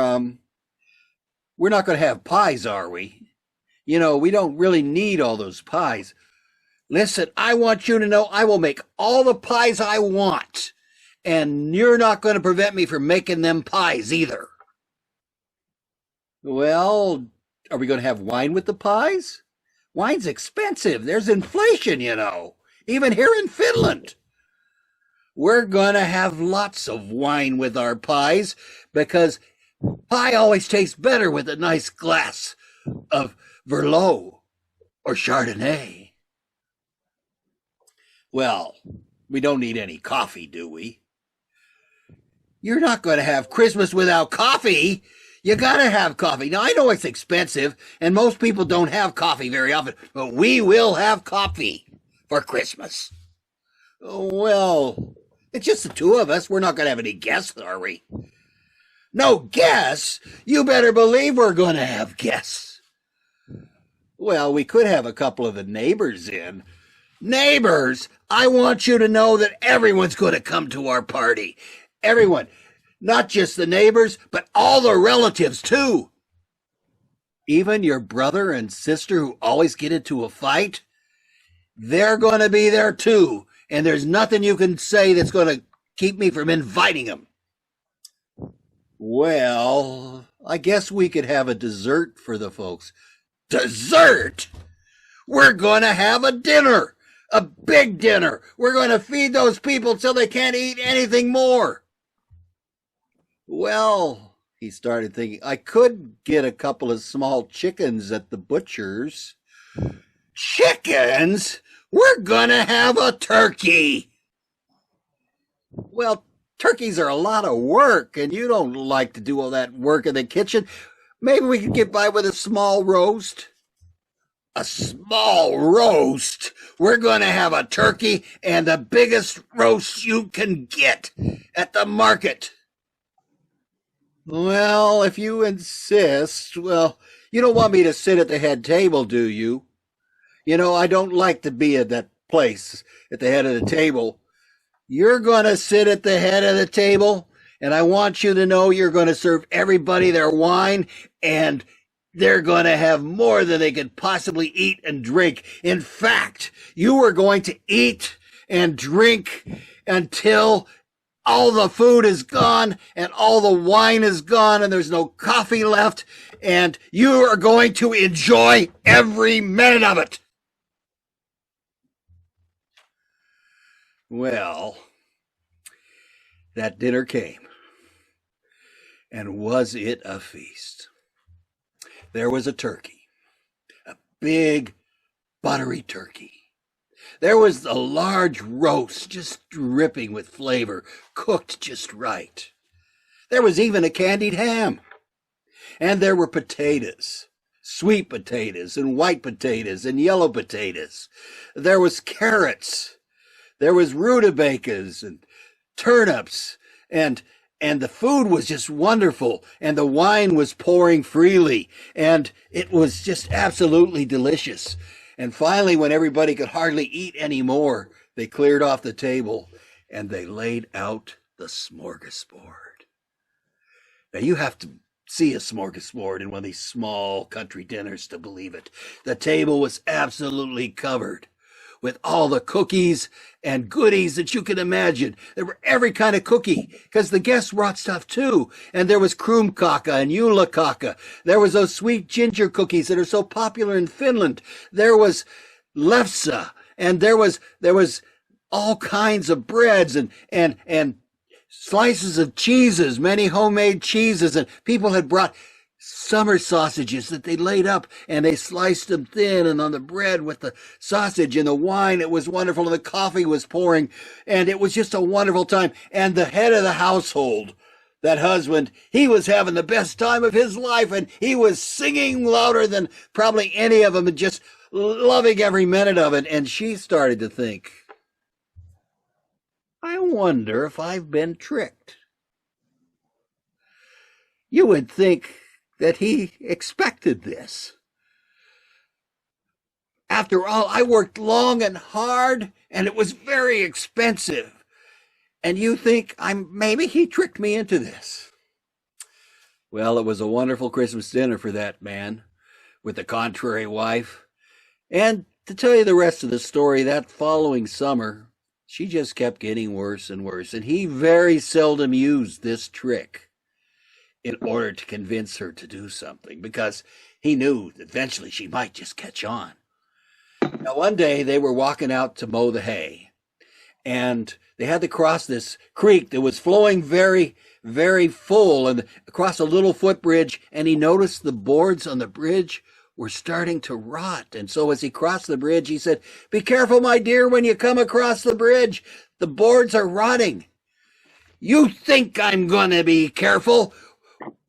we're not going to have pies, are we? You know, we don't really need all those pies. Listen, I want you to know I will make all the pies I want, and you're not going to prevent me from making them pies either. Well, are we going to have wine with the pies? Wine's expensive. There's inflation, you know, even here in Finland. We're going to have lots of wine with our pies because pie always tastes better with a nice glass of Merlot or Chardonnay. Well, we don't need any coffee, do we? You're not going to have Christmas without coffee. You got to have coffee. Now, I know it's expensive, and most people don't have coffee very often, but we will have coffee for Christmas. Well, it's just the two of us. We're not going to have any guests, are we? No guests? You better believe we're going to have guests. Well, we could have a couple of the neighbors in. Neighbors, I want you to know that everyone's going to come to our party. Everyone. Not just the neighbors, but all the relatives, too. Even your brother and sister who always get into a fight, they're going to be there, too. And there's nothing you can say that's going to keep me from inviting them. Well, I guess we could have a dessert for the folks. Dessert? We're going to have a dinner. A big dinner. We're going to feed those people till they can't eat anything more. Well, he started thinking, I could get a couple of small chickens at the butcher's. Chickens? We're gonna have a turkey. Well, turkeys are a lot of work, and you don't like to do all that work in the kitchen. Maybe we could get by with a small roast. A small roast? We're gonna have a turkey and the biggest roast you can get at the market. Well, if you insist, well, you don't want me to sit at the head table, do you? You know, I don't like to be at that place at the head of the table. You're going to sit at the head of the table, and I want you to know you're going to serve everybody their wine, and they're going to have more than they could possibly eat and drink. In fact, you are going to eat and drink until all the food is gone and all the wine is gone and there's no coffee left, and you are going to enjoy every minute of it. Well, that dinner came, and was it a feast? There was a turkey, a big buttery turkey. There was a large roast just dripping with flavor, cooked just right. There was even a candied ham. And there were potatoes, sweet potatoes and white potatoes and yellow potatoes. There was carrots. There was rutabagas and turnips, and the food was just wonderful, and the wine was pouring freely, and it was just absolutely delicious. And finally, when everybody could hardly eat anymore, they cleared off the table and they laid out the smorgasbord. Now you have to see a smorgasbord in one of these small country dinners to believe it. The table was absolutely covered with all the cookies and goodies that you can imagine. There were every kind of cookie because the guests brought stuff too. And there was kruumkaka and julakaka. There was those sweet ginger cookies that are so popular in Finland. There was lefse, and there was all kinds of breads and slices of cheeses, many homemade cheeses, and people had brought summer sausages that they laid up and they sliced them thin and on the bread with the sausage and the wine. It was wonderful, and the coffee was pouring, and it was just a wonderful time. And the head of the household, that husband, he was having the best time of his life, and he was singing louder than probably any of them and just loving every minute of it. And she started to think, I wonder if I've been tricked. You would think that he expected this. After all, I worked long and hard, and it was very expensive. And you think maybe he tricked me into this. Well, it was a wonderful Christmas dinner for that man with the contrary wife. And to tell you the rest of the story, that following summer, she just kept getting worse and worse, and he very seldom used this trick in order to convince her to do something, because he knew that eventually she might just catch on. Now, one day they were walking out to mow the hay, and they had to cross this creek that was flowing very, very full, and across a little footbridge, and he noticed the boards on the bridge were starting to rot. And so as he crossed the bridge, he said, "Be careful, my dear, when you come across the bridge. The boards are rotting." "You think I'm going to be careful?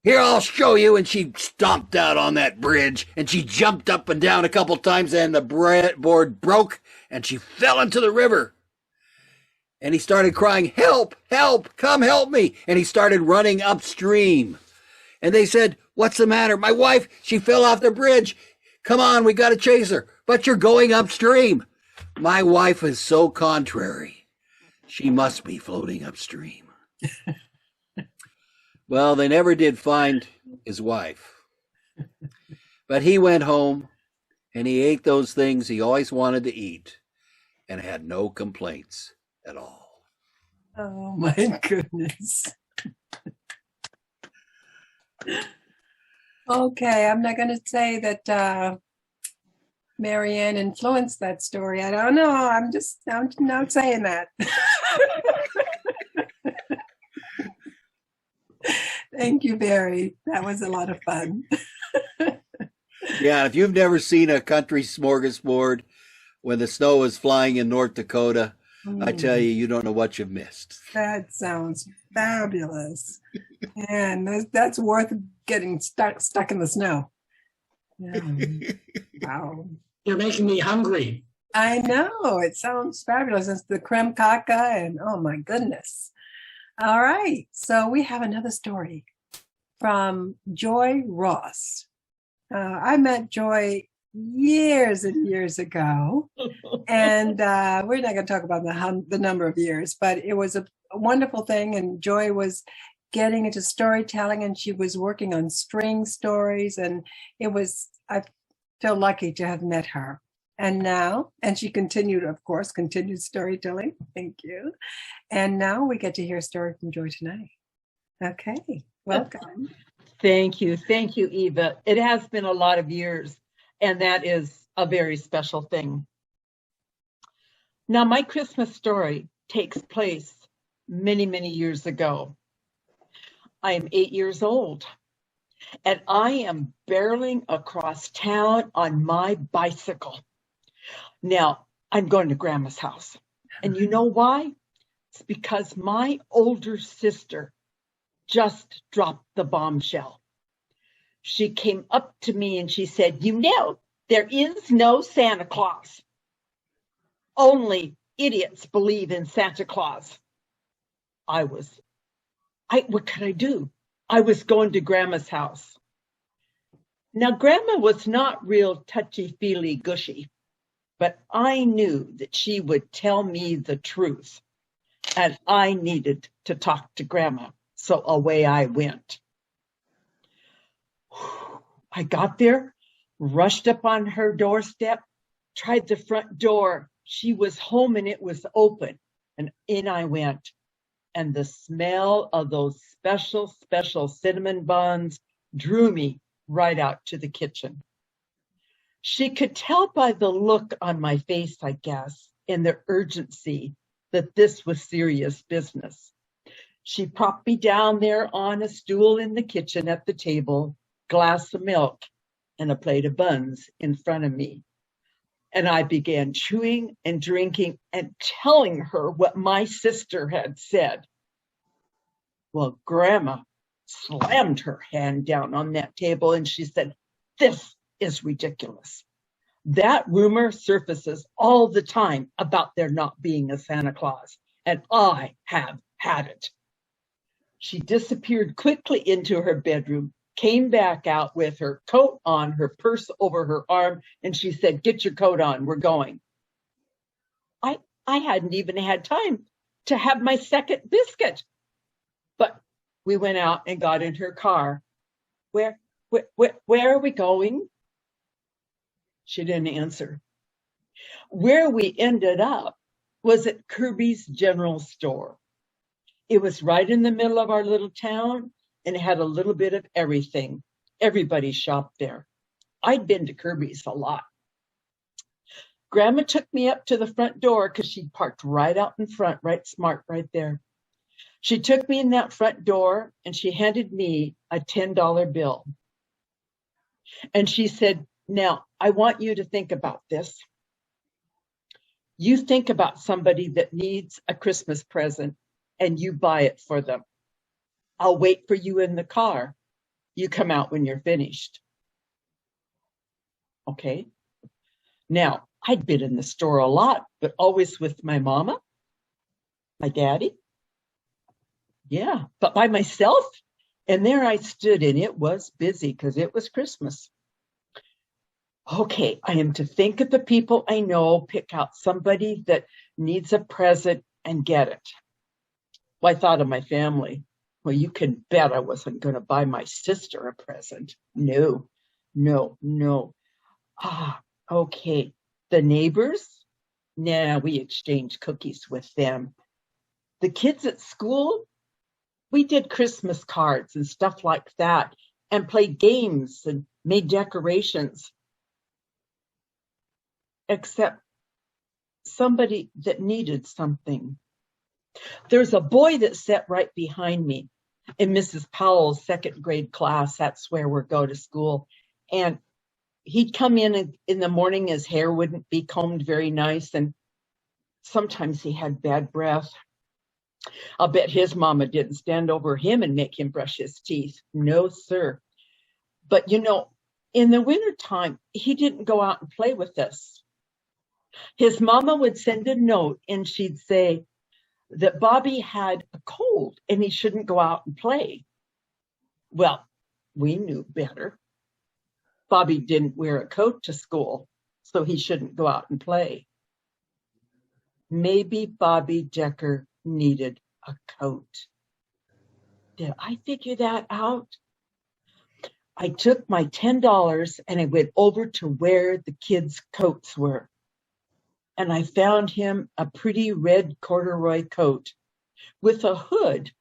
Here, I'll show you." And she stomped out on that bridge, and she jumped up and down a couple times, and the board broke, and she fell into the river. And he started crying, "Help, help, come help me." And he started running upstream. And they said, "What's the matter?" "My wife, she fell off the bridge. Come on, we got to chase her." "But you're going upstream." "My wife is so contrary. She must be floating upstream." Well, they never did find his wife. But he went home, and he ate those things he always wanted to eat, and had no complaints at all. Oh, my goodness. Okay, I'm not going to say that Marianne influenced that story. I don't know. I'm not saying that. Thank you, Barry. That was a lot of fun. Yeah, if you've never seen a country smorgasbord when the snow is flying in North Dakota, I tell you, you don't know what you've missed. That sounds fabulous. And that's worth getting stuck in the snow. Yeah. Wow. You're making me hungry. I know. It sounds fabulous. It's the creme caca, and oh my goodness. All right. So we have another story from Joy Ross. I met Joy years and years ago, and we're not going to talk about the number of years, but it was a wonderful thing. And Joy was getting into storytelling, and she was working on string stories, and I feel lucky to have met her. And she continued storytelling. Thank you. And now we get to hear a story from Joy tonight. Okay, welcome. Thank you, Eva. It has been a lot of years, and that is a very special thing. Now, my Christmas story takes place many, many years ago. I am 8 years old, and I am barreling across town on my bicycle. Now, I'm going to Grandma's house, and you know why? It's because my older sister just dropped the bombshell. She came up to me and she said, "You know, there is no Santa Claus. Only idiots believe in Santa Claus." What could I do? I was going to Grandma's house. Now, Grandma was not real touchy-feely gushy, but I knew that she would tell me the truth, and I needed to talk to Grandma, so away I went. I got there, rushed up on her doorstep, tried the front door. She was home and it was open. And in I went. And the smell of those special cinnamon buns drew me right out to the kitchen. She could tell by the look on my face, I guess, and the urgency that this was serious business. She propped me down there on a stool in the kitchen at the table, glass of milk, and a plate of buns in front of me. And I began chewing and drinking and telling her what my sister had said. Well, Grandma slammed her hand down on that table and she said, "This is ridiculous. That rumor surfaces all the time about there not being a Santa Claus, and I have had it." She disappeared quickly into her bedroom, came back out with her coat on, her purse over her arm, and she said, "Get your coat on, we're going." I hadn't even had time to have my second biscuit. But we went out and got in her car. Where are we going? She didn't answer. Where we ended up was at Kirby's General Store. It was right in the middle of our little town and it had a little bit of everything. Everybody shopped there. I'd been to Kirby's a lot. Grandma took me up to the front door because she parked right out in front, right smart, right there. She took me in that front door and she handed me a $10 bill. And she said, "Now, I want you to think about this. You think about somebody that needs a Christmas present and you buy it for them. I'll wait for you in the car. You come out when you're finished." Okay. Now, I'd been in the store a lot, but always with my mama, my daddy. Yeah, but by myself. And there I stood and it was busy because it was Christmas. Okay, I am to think of the people I know, pick out somebody that needs a present and get it. Well, I thought of my family. Well, you can bet I wasn't going to buy my sister a present. No. Okay. The neighbors? Nah, we exchanged cookies with them. The kids at school? We did Christmas cards and stuff like that and played games and made decorations. Except somebody that needed something. There's a boy that sat right behind me in Mrs. Powell's second grade class. That's where we go to school. And he'd come in the morning, his hair wouldn't be combed very nice. And sometimes he had bad breath. I'll bet his mama didn't stand over him and make him brush his teeth. No, sir. But in the wintertime, he didn't go out and play with us. His mama would send a note and she'd say that Bobby had a cold and he shouldn't go out and play. Well, we knew better. Bobby didn't wear a coat to school, so he shouldn't go out and play. Maybe Bobby Decker needed a coat. Did I figure that out? I took my $10 and I went over to where the kids' coats were. And I found him a pretty red corduroy coat with a hood.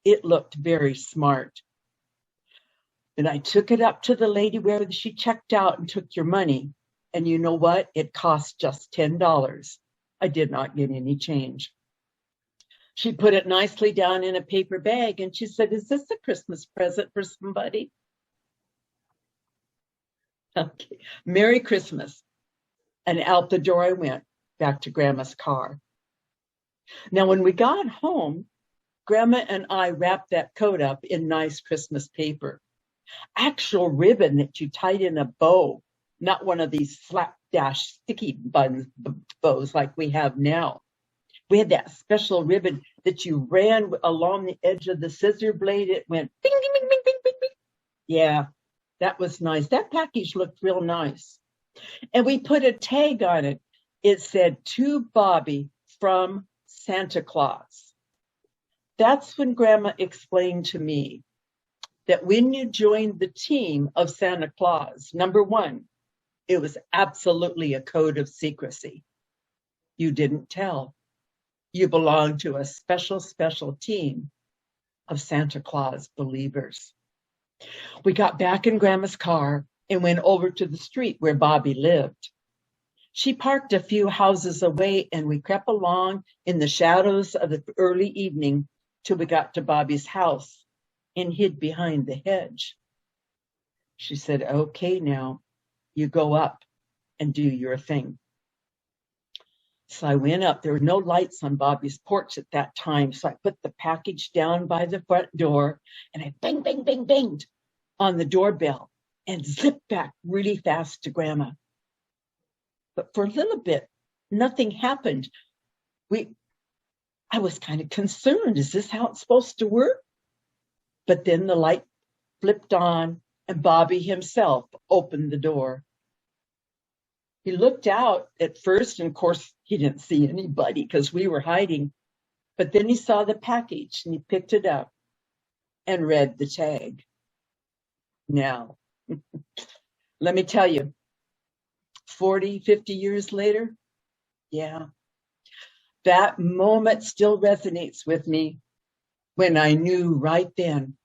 It looked very smart. And I took it up to the lady where she checked out and took your money. And you know what? It cost just $10. I did not get any change. She put it nicely down in a paper bag and she said, "Is this a Christmas present for somebody?" Okay. Merry Christmas. And out the door I went, back to Grandma's car. Now, when we got home, Grandma and I wrapped that coat up in nice Christmas paper. Actual ribbon that you tied in a bow, not one of these slapdash sticky bows like we have now. We had that special ribbon that you ran along the edge of the scissor blade. It went bing, bing, bing, bing, bing, bing, bing. Yeah, that was nice. That package looked real nice. And we put a tag on it. It said, "To Bobby from Santa Claus." That's when Grandma explained to me that when you joined the team of Santa Claus, number one, it was absolutely a code of secrecy. You didn't tell. You belonged to a special, special team of Santa Claus believers. We got back in Grandma's car and went over to the street where Bobby lived. She parked a few houses away, and we crept along in the shadows of the early evening till we got to Bobby's house and hid behind the hedge. She said, "Okay, now you go up and do your thing." So I went up. There were no lights on Bobby's porch at that time. So I put the package down by the front door and I bang, bang, bang, banged on the doorbell and zipped back really fast to Grandma. But for a little bit, nothing happened. I was kind of concerned. Is this how it's supposed to work? But then the light flipped on and Bobby himself opened the door. He looked out at first, and of course, he didn't see anybody because we were hiding. But then he saw the package and he picked it up and read the tag. Now, let me tell you, 40, 50 years later, yeah, that moment still resonates with me when I knew right then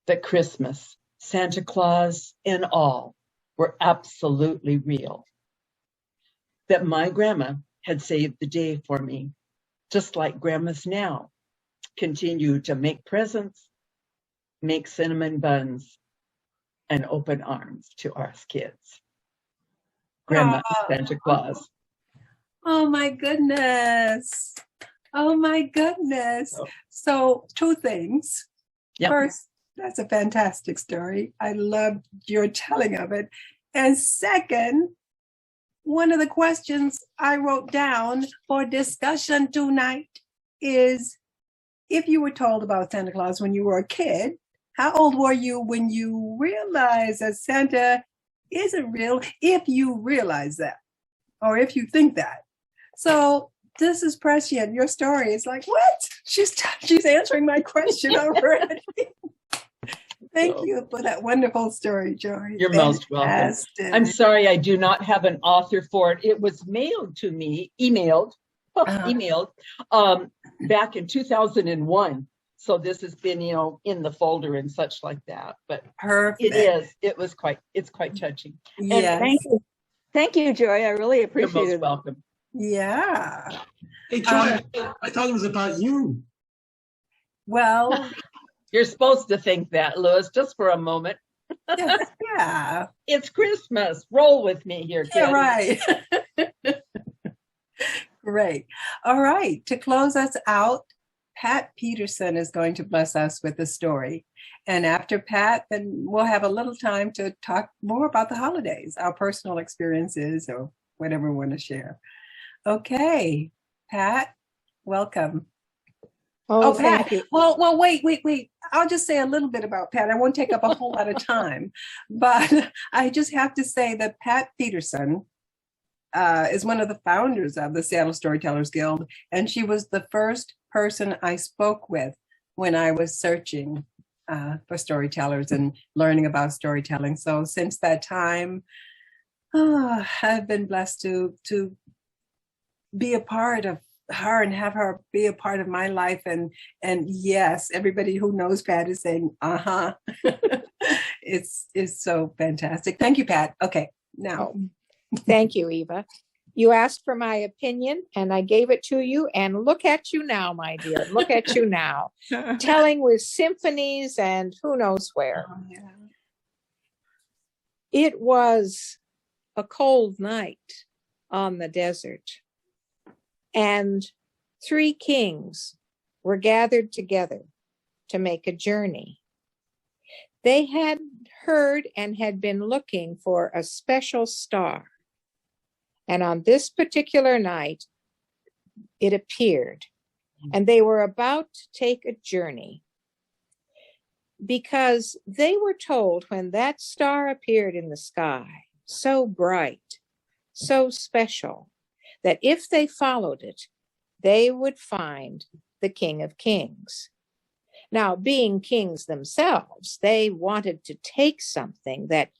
that Christmas, Santa Claus, and all were absolutely real. That my grandma had saved the day for me, just like grandmas now continue to make presents, make cinnamon buns, and open arms to us kids. Grandma Santa Claus. Oh my goodness. Oh my goodness. So two things. Yep. First, that's a fantastic story. I loved your telling of it. And second, one of the questions I wrote down for discussion tonight is, if you were told about Santa Claus when you were a kid, how old were you when you realized that Santa isn't real, if you realize that, or if you think that? So this is prescient. Your story is like, what? She's answering my question already. Thank you for that wonderful story, Joy. You're most welcome. I'm sorry I do not have an author for it. It was mailed to me, emailed back in 2001. So this has been, in the folder and such like that. But perfect. It's quite touching. Yes. And thank you, Joy. I really appreciate it. You're most welcome. Yeah. Hey, Joy, I thought it was about you. Well, you're supposed to think that, Louis, just for a moment. Yes, yeah. It's Christmas. Roll with me here, kids. Yeah, right. Great. All right. To close us out, Pat Peterson is going to bless us with a story. And after Pat, then we'll have a little time to talk more about the holidays, our personal experiences, or whatever we want to share. Okay, Pat, welcome. Oh, Pat. thank you. Well, wait. I'll just say a little bit about Pat. I won't take up a whole lot of time, but I just have to say that Pat Peterson is one of the founders of the Seattle Storytellers Guild, and she was the first person I spoke with when I was searching for storytellers and learning about storytelling. So since that time, I've been blessed to be a part of her and have her be a part of my life. And yes, everybody who knows Pat is saying, It's so fantastic. Thank you, Pat. Okay, now. Thank you, Eva. You asked for my opinion and I gave it to you, and look at you now, my dear. Look at you now. Telling with symphonies and who knows where. Oh, yeah. It was a cold night on the desert, and 3 kings were gathered together to make a journey. They had heard and had been looking for a special star. And on this particular night, it appeared, and they were about to take a journey because they were told when that star appeared in the sky, so bright, so special, that if they followed it, they would find the King of Kings. Now, being kings themselves, they wanted to take something that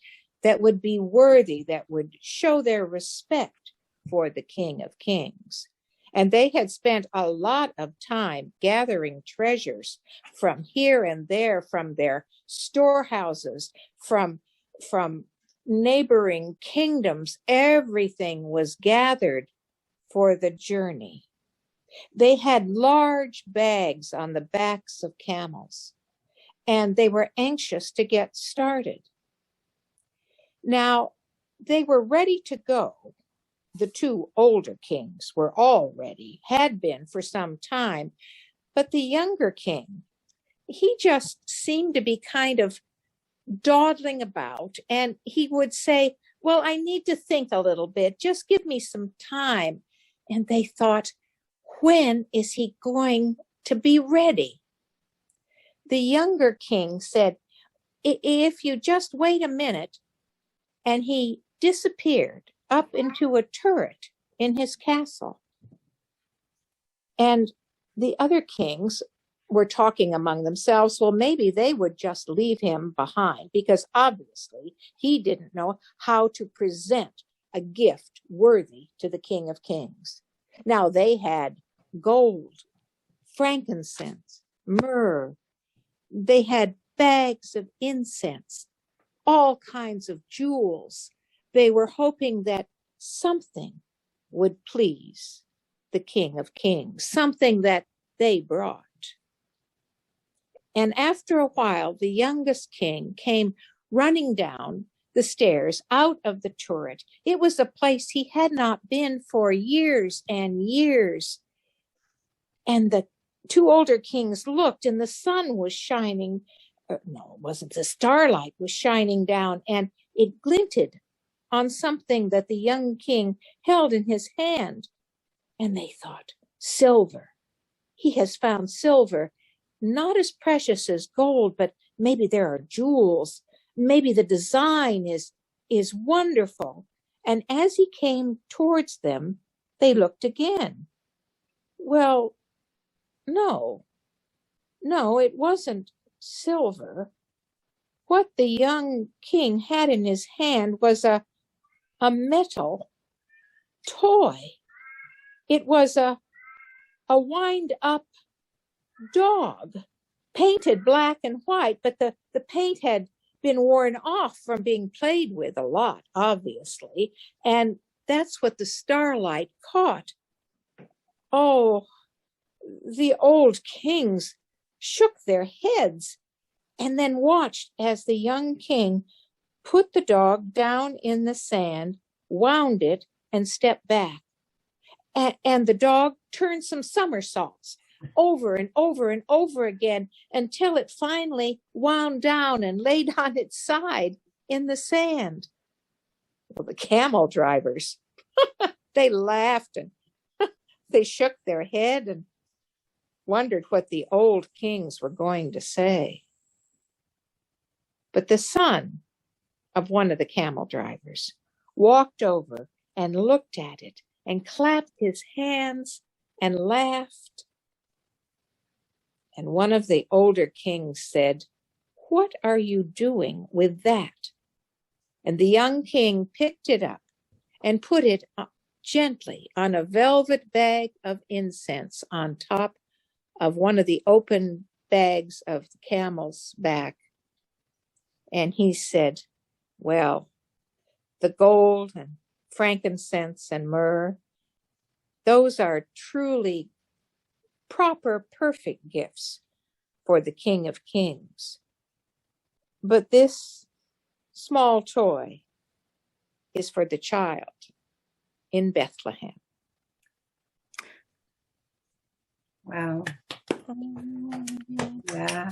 would be worthy, that would show their respect for the King of Kings. And they had spent a lot of time gathering treasures from here and there, from their storehouses, from neighboring kingdoms. Everything was gathered for the journey. They had large bags on the backs of camels, and they were anxious to get started. Now, they were ready to go. The two older kings were all ready, had been for some time, but the younger king, he just seemed to be kind of dawdling about, and he would say, well, I need to think a little bit. Just give me some time. And they thought, when is he going to be ready? The younger king said, if you just wait a minute. And he disappeared up into a turret in his castle. And the other kings were talking among themselves, well, maybe they would just leave him behind, because obviously he didn't know how to present a gift worthy to the King of Kings. Now they had gold, frankincense, myrrh. They had bags of incense, all kinds of jewels. They were hoping that something would please the King of Kings, something that they brought. And after a while, the youngest king came running down the stairs out of the turret. It was a place he had not been for years and years. And the two older kings looked, and the sun was shining. No, it wasn't. The starlight was shining down, and it glinted on something that the young king held in his hand. And they thought, silver. He has found silver, not as precious as gold, but maybe there are jewels. Maybe the design is wonderful. And as he came towards them, they looked again. Well, no, it wasn't silver. What the young king had in his hand was a metal toy. It was a wind-up dog, painted black and white, but the paint had been worn off from being played with a lot, obviously, and that's what the starlight caught. Oh, the old kings shook their heads and then watched as the young king put the dog down in the sand, wound it, and stepped back. And the dog turned some somersaults over and over and over again until it finally wound down and laid on its side in the sand. Well, the camel drivers, they laughed and they shook their head and wondered what the old kings were going to say. But the son of one of the camel drivers walked over and looked at it and clapped his hands and laughed. And one of the older kings said, "What are you doing with that?" And the young king picked it up and put it gently on a velvet bag of incense on top of one of the open bags of the camel's back. And he said, "Well, the gold and frankincense and myrrh, those are truly proper, perfect gifts for the King of Kings. But this small toy is for the child in Bethlehem." Wow. Yeah.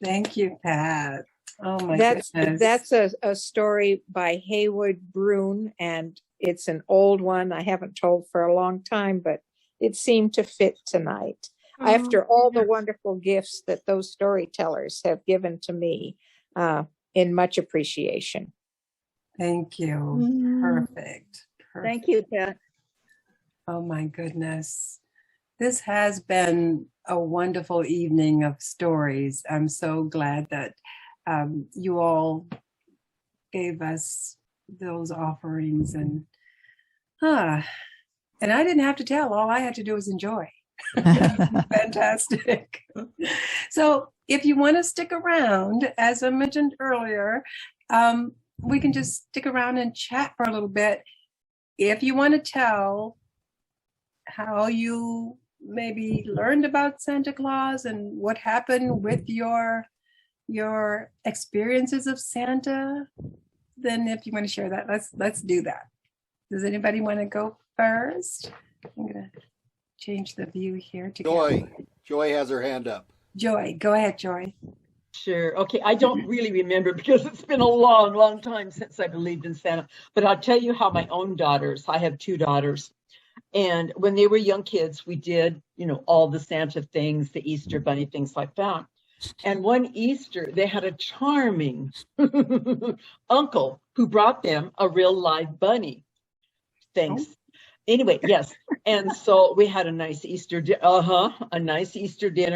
Thank you, Pat. Oh my goodness. That's a story by Haywood Brune, and it's an old one I haven't told for a long time, but it seemed to fit tonight. After all the wonderful gifts that those storytellers have given to me, in much appreciation. Thank you. Perfect. Thank you, Pat. Oh my goodness. This has been a wonderful evening of stories. I'm so glad that you all gave us those offerings, and I didn't have to tell. All I had to do was enjoy. Fantastic. So if you want to stick around, as I mentioned earlier, we can just stick around and chat for a little bit. If you want to tell how you maybe learned about Santa Claus and what happened with your experiences of Santa, then if you want to share that, let's do that. Does anybody want to go first? I'm gonna change the view here to Joy has her hand up. Joy, go ahead, Joy. Sure. Okay. I don't really remember because it's been a long, long time since I believed in Santa. But I'll tell you how my own daughters, I have two daughters, and when they were young kids, we did, all the Santa things, the Easter bunny, things like that. And one Easter, they had a charming uncle who brought them a real live bunny. Thanks. Oh. Anyway, yes. And so we had a nice Easter dinner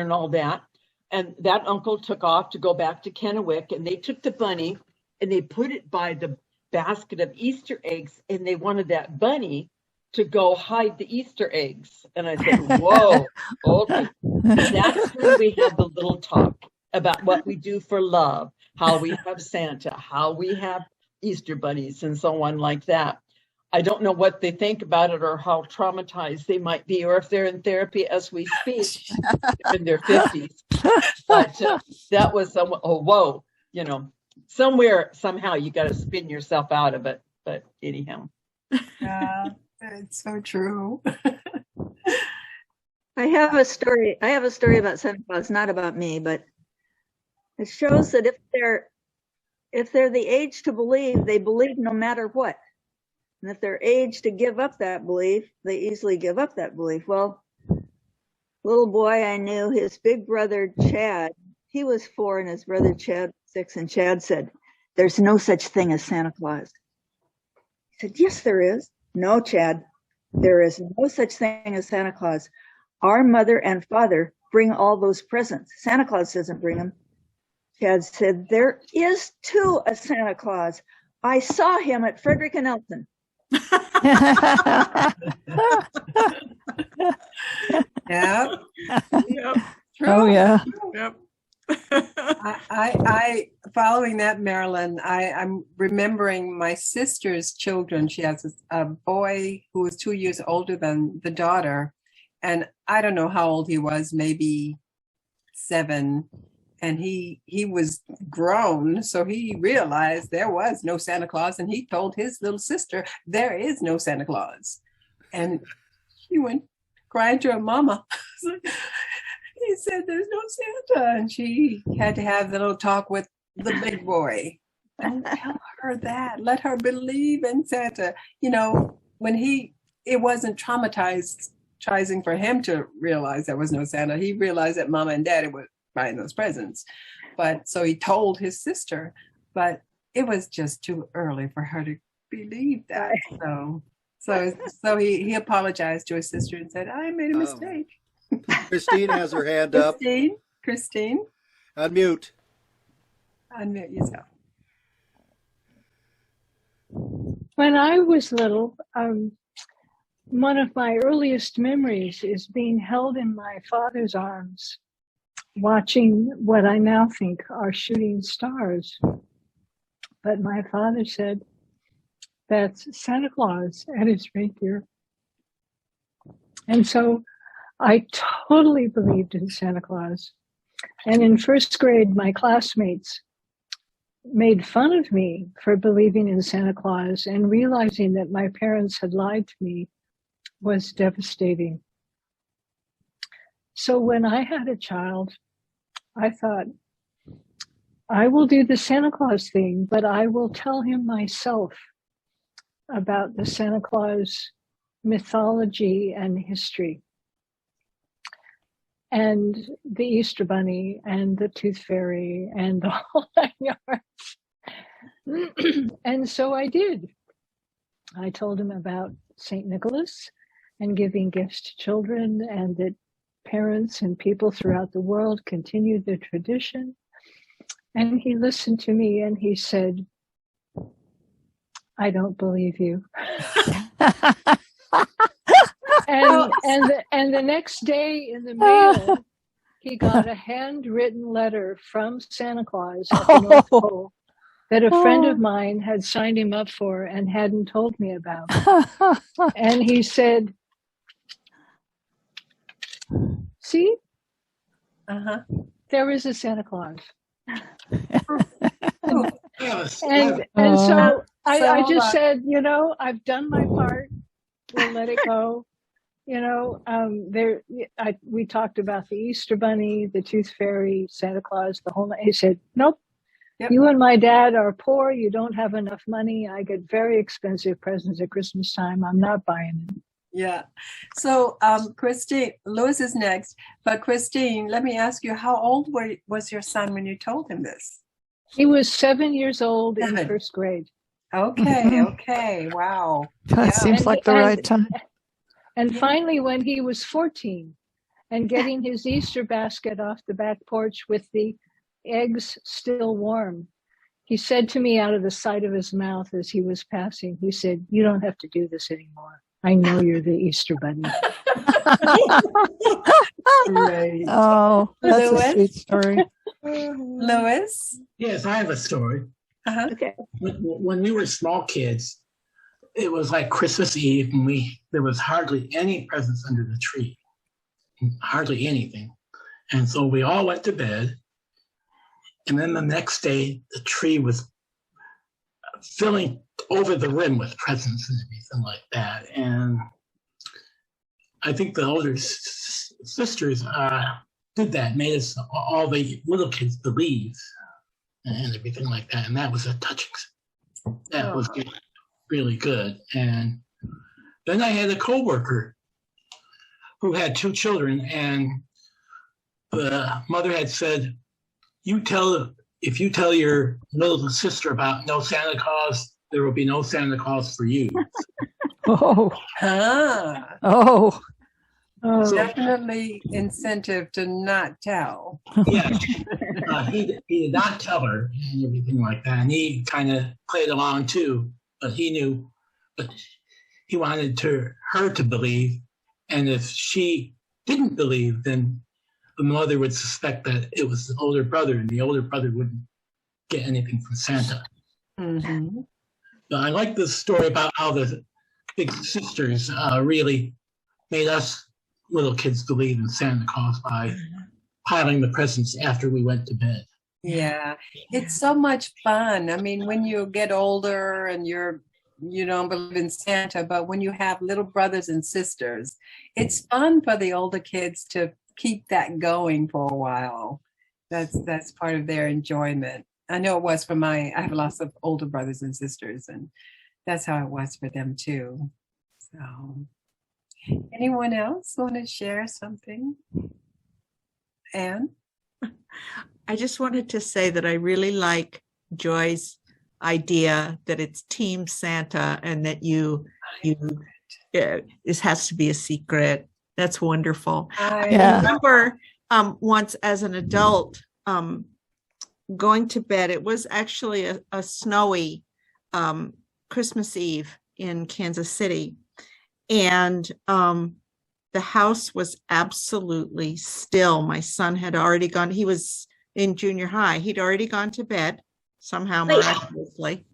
and all that. And that uncle took off to go back to Kennewick, and they took the bunny and they put it by the basket of Easter eggs, and they wanted that bunny to go hide the Easter eggs. And I said, whoa, okay. That's when we had the little talk about what we do for love, how we have Santa, how we have Easter bunnies, and so on like that. I don't know what they think about it or how traumatized they might be, or if they're in therapy as we speak in their 50s. But that was whoa, somewhere, somehow you got to spin yourself out of it. But anyhow. Yeah, it's so true. I have a story about Santa Claus, not about me, but it shows that if they're the age to believe, they believe no matter what. And if they're age to give up that belief, they easily give up that belief. Well, little boy I knew, his big brother Chad, he was 4 and his brother Chad 6, and Chad said, "There's no such thing as Santa Claus." He said, "Yes, there is." "No, Chad, there is no such thing as Santa Claus. Our mother and father bring all those presents. Santa Claus doesn't bring them." Chad said, "There is too a Santa Claus. I saw him at Frederick and Elton." Yeah. Yep. Oh yeah. Yep. I following that, Marilyn, I'm remembering my sister's children. She has a boy who is 2 years older than the daughter, and I don't know how old he was, maybe 7. And he was grown, so he realized there was no Santa Claus, and he told his little sister, "There is no Santa Claus." And she went crying to her mama. He said, "There's no Santa." And she had to have the little talk with the big boy. Don't tell her that. Let her believe in Santa. When it wasn't traumatizing for him to realize there was no Santa. He realized that Mama and Daddy were buying those presents. But so he told his sister, but it was just too early for her to believe that. So he apologized to his sister and said, "I made a mistake." Christine has her hand up. Christine. Unmute yourself. When I was little, one of my earliest memories is being held in my father's arms, watching what I now think are shooting stars. But my father said, "That's Santa Claus at his reindeer." And so I totally believed in Santa Claus. And in first grade, my classmates made fun of me for believing in Santa Claus, and realizing that my parents had lied to me was devastating. So when I had a child, I thought, I will do the Santa Claus thing, but I will tell him myself about the Santa Claus mythology and history, and the Easter Bunny and the Tooth Fairy and the whole 9 yards. And so I did. I told him about St. Nicholas and giving gifts to children, and that parents and people throughout the world continued the tradition. And he listened to me and he said, I don't believe you. and the next day in the mail, he got a handwritten letter from Santa Claus at the North Pole that a friend of mine had signed him up for and hadn't told me about. And he said, see, there is a Santa Claus. And so I just said, you know, I've done my part. We'll let it go. You know, we talked about the Easter Bunny, the Tooth Fairy, Santa Claus, the whole. He said, nope. Yep. You and my dad are poor. You don't have enough money. I get very expensive presents at Christmas time. I'm not buying them. Yeah. So, Christine, Louis is next. But Christine, let me ask you, how old was your son when you told him this? He was 7 years old in first grade. Okay. Okay. Wow. That seems like the right time. And finally, when he was 14 and getting his Easter basket off the back porch with the eggs still warm, he said to me out of the side of his mouth as he was passing, he said, you don't have to do this anymore. I know you're the Easter Bunny. Right. Oh, that's a sweet story. Louis? Yes, I have a story. Okay. When we were small kids, it was like Christmas Eve, and there was hardly any presents under the tree, hardly anything. And so we all went to bed. And then the next day, the tree was filling over the rim with presents and everything like that. And I think the older sisters did that, made us, all the little kids, believe and everything like that. And that was a touching, that was really good. And then I had a coworker who had 2 children, and the mother had said, if you tell your little sister about no Santa Claus, there will be no Santa Claus for you. Oh. Definitely incentive to not tell. Yeah, he did not tell her and everything like that. And he kind of played along too, but he knew, but he wanted her to believe. And if she didn't believe, then the mother would suspect that it was the older brother, and the older brother wouldn't get anything from Santa. Mm-hmm. But I like this story about how the big sisters really made us little kids believe in Santa Claus by piling the presents after we went to bed. Yeah, it's so much fun. I mean, when you get older and you don't believe in Santa, but when you have little brothers and sisters, it's fun for the older kids to keep that going for a while. That's part of their enjoyment. I know it was for I have lots of older brothers and sisters, and that's how it was for them too. So, anyone else want to share something? Anne? I just wanted to say that I really like Joy's idea that it's Team Santa and that this has to be a secret. That's wonderful. I remember once as an adult going to bed. It was actually a snowy Christmas Eve in Kansas City. And the house was absolutely still. My son had already gone. He was in junior high. He'd already gone to bed somehow miraculously.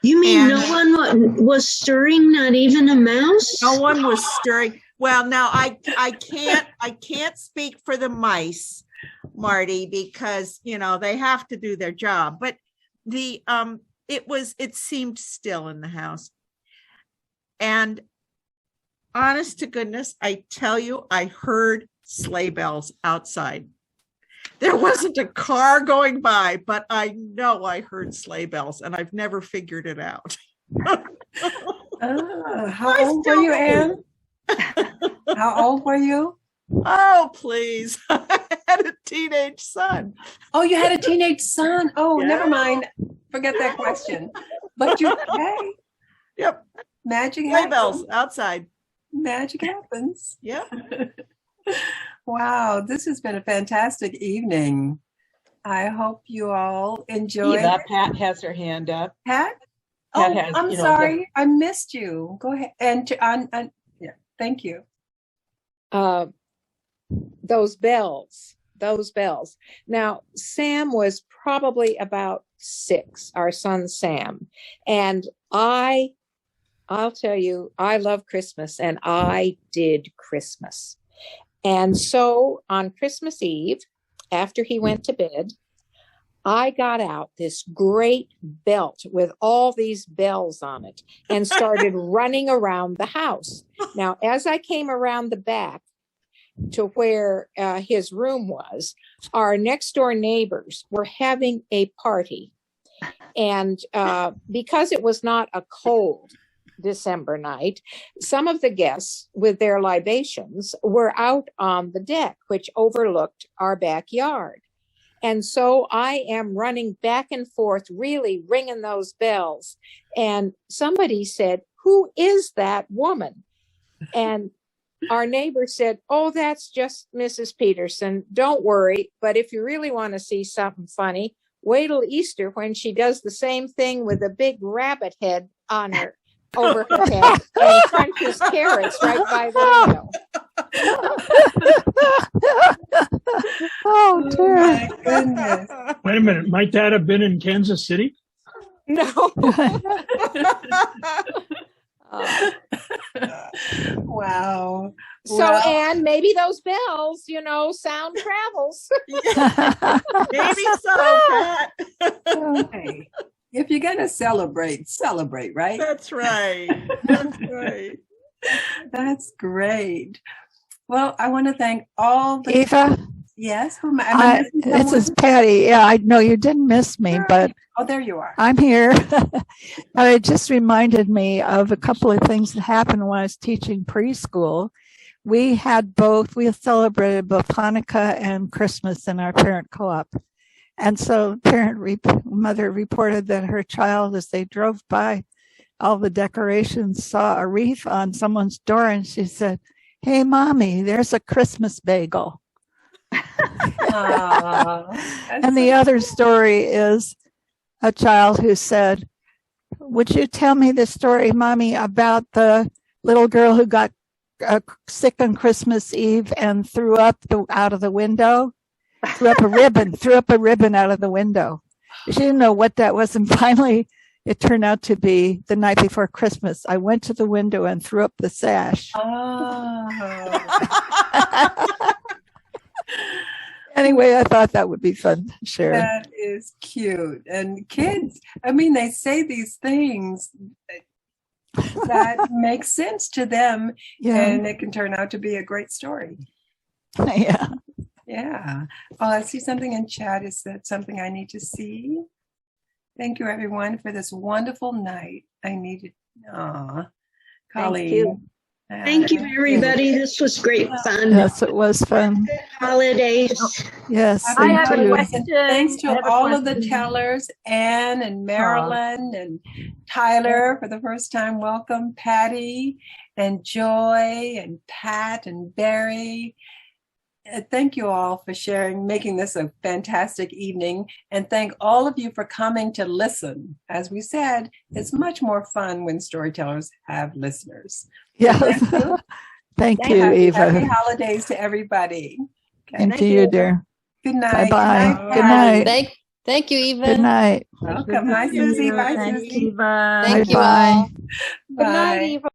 You mean no one was stirring, not even a mouse? No one was stirring. Well, now I can't speak for the mice, Marty, because they have to do their job. But it seemed still in the house. And honest to goodness, I tell you, I heard sleigh bells outside. There wasn't a car going by, but I know I heard sleigh bells, and I've never figured it out. How old were you, Anne? How old were you? Oh, please. I had a teenage son. Oh, you had a teenage son? Oh, yeah. Never mind. Forget that question. But you, hey. Yep. Magic sleigh bells outside. Magic happens. Yeah. Wow, this has been a fantastic evening. I hope you all enjoyed Eva, it. Pat has her hand up. Pat? Pat Oh, has, I'm you know, sorry. I missed you. Go ahead. And yeah, thank you. Those bells. Now, Sam was probably about 6, our son Sam. And I'll tell you, I love Christmas, and I did Christmas. And so on Christmas Eve, after he went to bed, I got out this great belt with all these bells on it and started running around the house. Now, as I came around the back to where his room was, our next door neighbors were having a party. And because it was not a cold December night, some of the guests with their libations were out on the deck, which overlooked our backyard. And so I am running back and forth, really ringing those bells. And somebody said, "Who is that woman?" And our neighbor said, "Oh, that's just Mrs. Peterson. Don't worry. But if you really want to see something funny, wait till Easter when she does the same thing with a big rabbit head on her over her head and crunches carrots right by the window." Oh, dear. My goodness. Wait a minute. Might that have been in Kansas City? No. Wow. So, Well, and maybe those bells, sound travels. Maybe so, Pat. hey, if you're going to celebrate, right? That's right. That's right. That's great. Well, I want to thank all the... Eva? Yes? Who am I? This is Patty. Yeah, I know you didn't miss me, but Oh, there you are. I'm here. It just reminded me of a couple of things that happened when I was teaching preschool. We celebrated both Hanukkah and Christmas in our parent co-op. And so mother reported that her child, as they drove by all the decorations, saw a wreath on someone's door, and she said, "Hey, Mommy, there's a Christmas bagel." And the other story is a child who said, "Would you tell me the story, Mommy, about the little girl who got sick on Christmas Eve and threw up out of the window? Threw up a ribbon out of the window." She didn't know what that was, and finally it turned out to be the night before Christmas. I went to the window and threw up the sash. Anyway, I thought that would be fun to share. That is cute. And kids, they say these things that make sense to them, and it can turn out to be a great story. Yeah. Yeah. Oh, I see something in chat. Is that something I need to see? Thank you, everyone, for this wonderful night. I needed, Colleen. Thank you, everybody. This was great fun. Yes, it was fun. Holidays. Yes. I have thank a you. question. Thanks to all of the tellers, Anne and Marilyn and Tyler for the first time. Welcome, Patty and Joy and Pat and Barry. Thank you all for sharing, making this a fantastic evening. And thank all of you for coming to listen. As we said, it's much more fun when storytellers have listeners. Yes. Thank you, Eva. Happy holidays to everybody. Okay. And to you, dear. Good night. Bye-bye. Good night. Thank you, Eva. Good night. Welcome. Hi, Susie. Bye, Thanks, Susie. Eva. Thank you Bye-bye. all. Good night, Eva.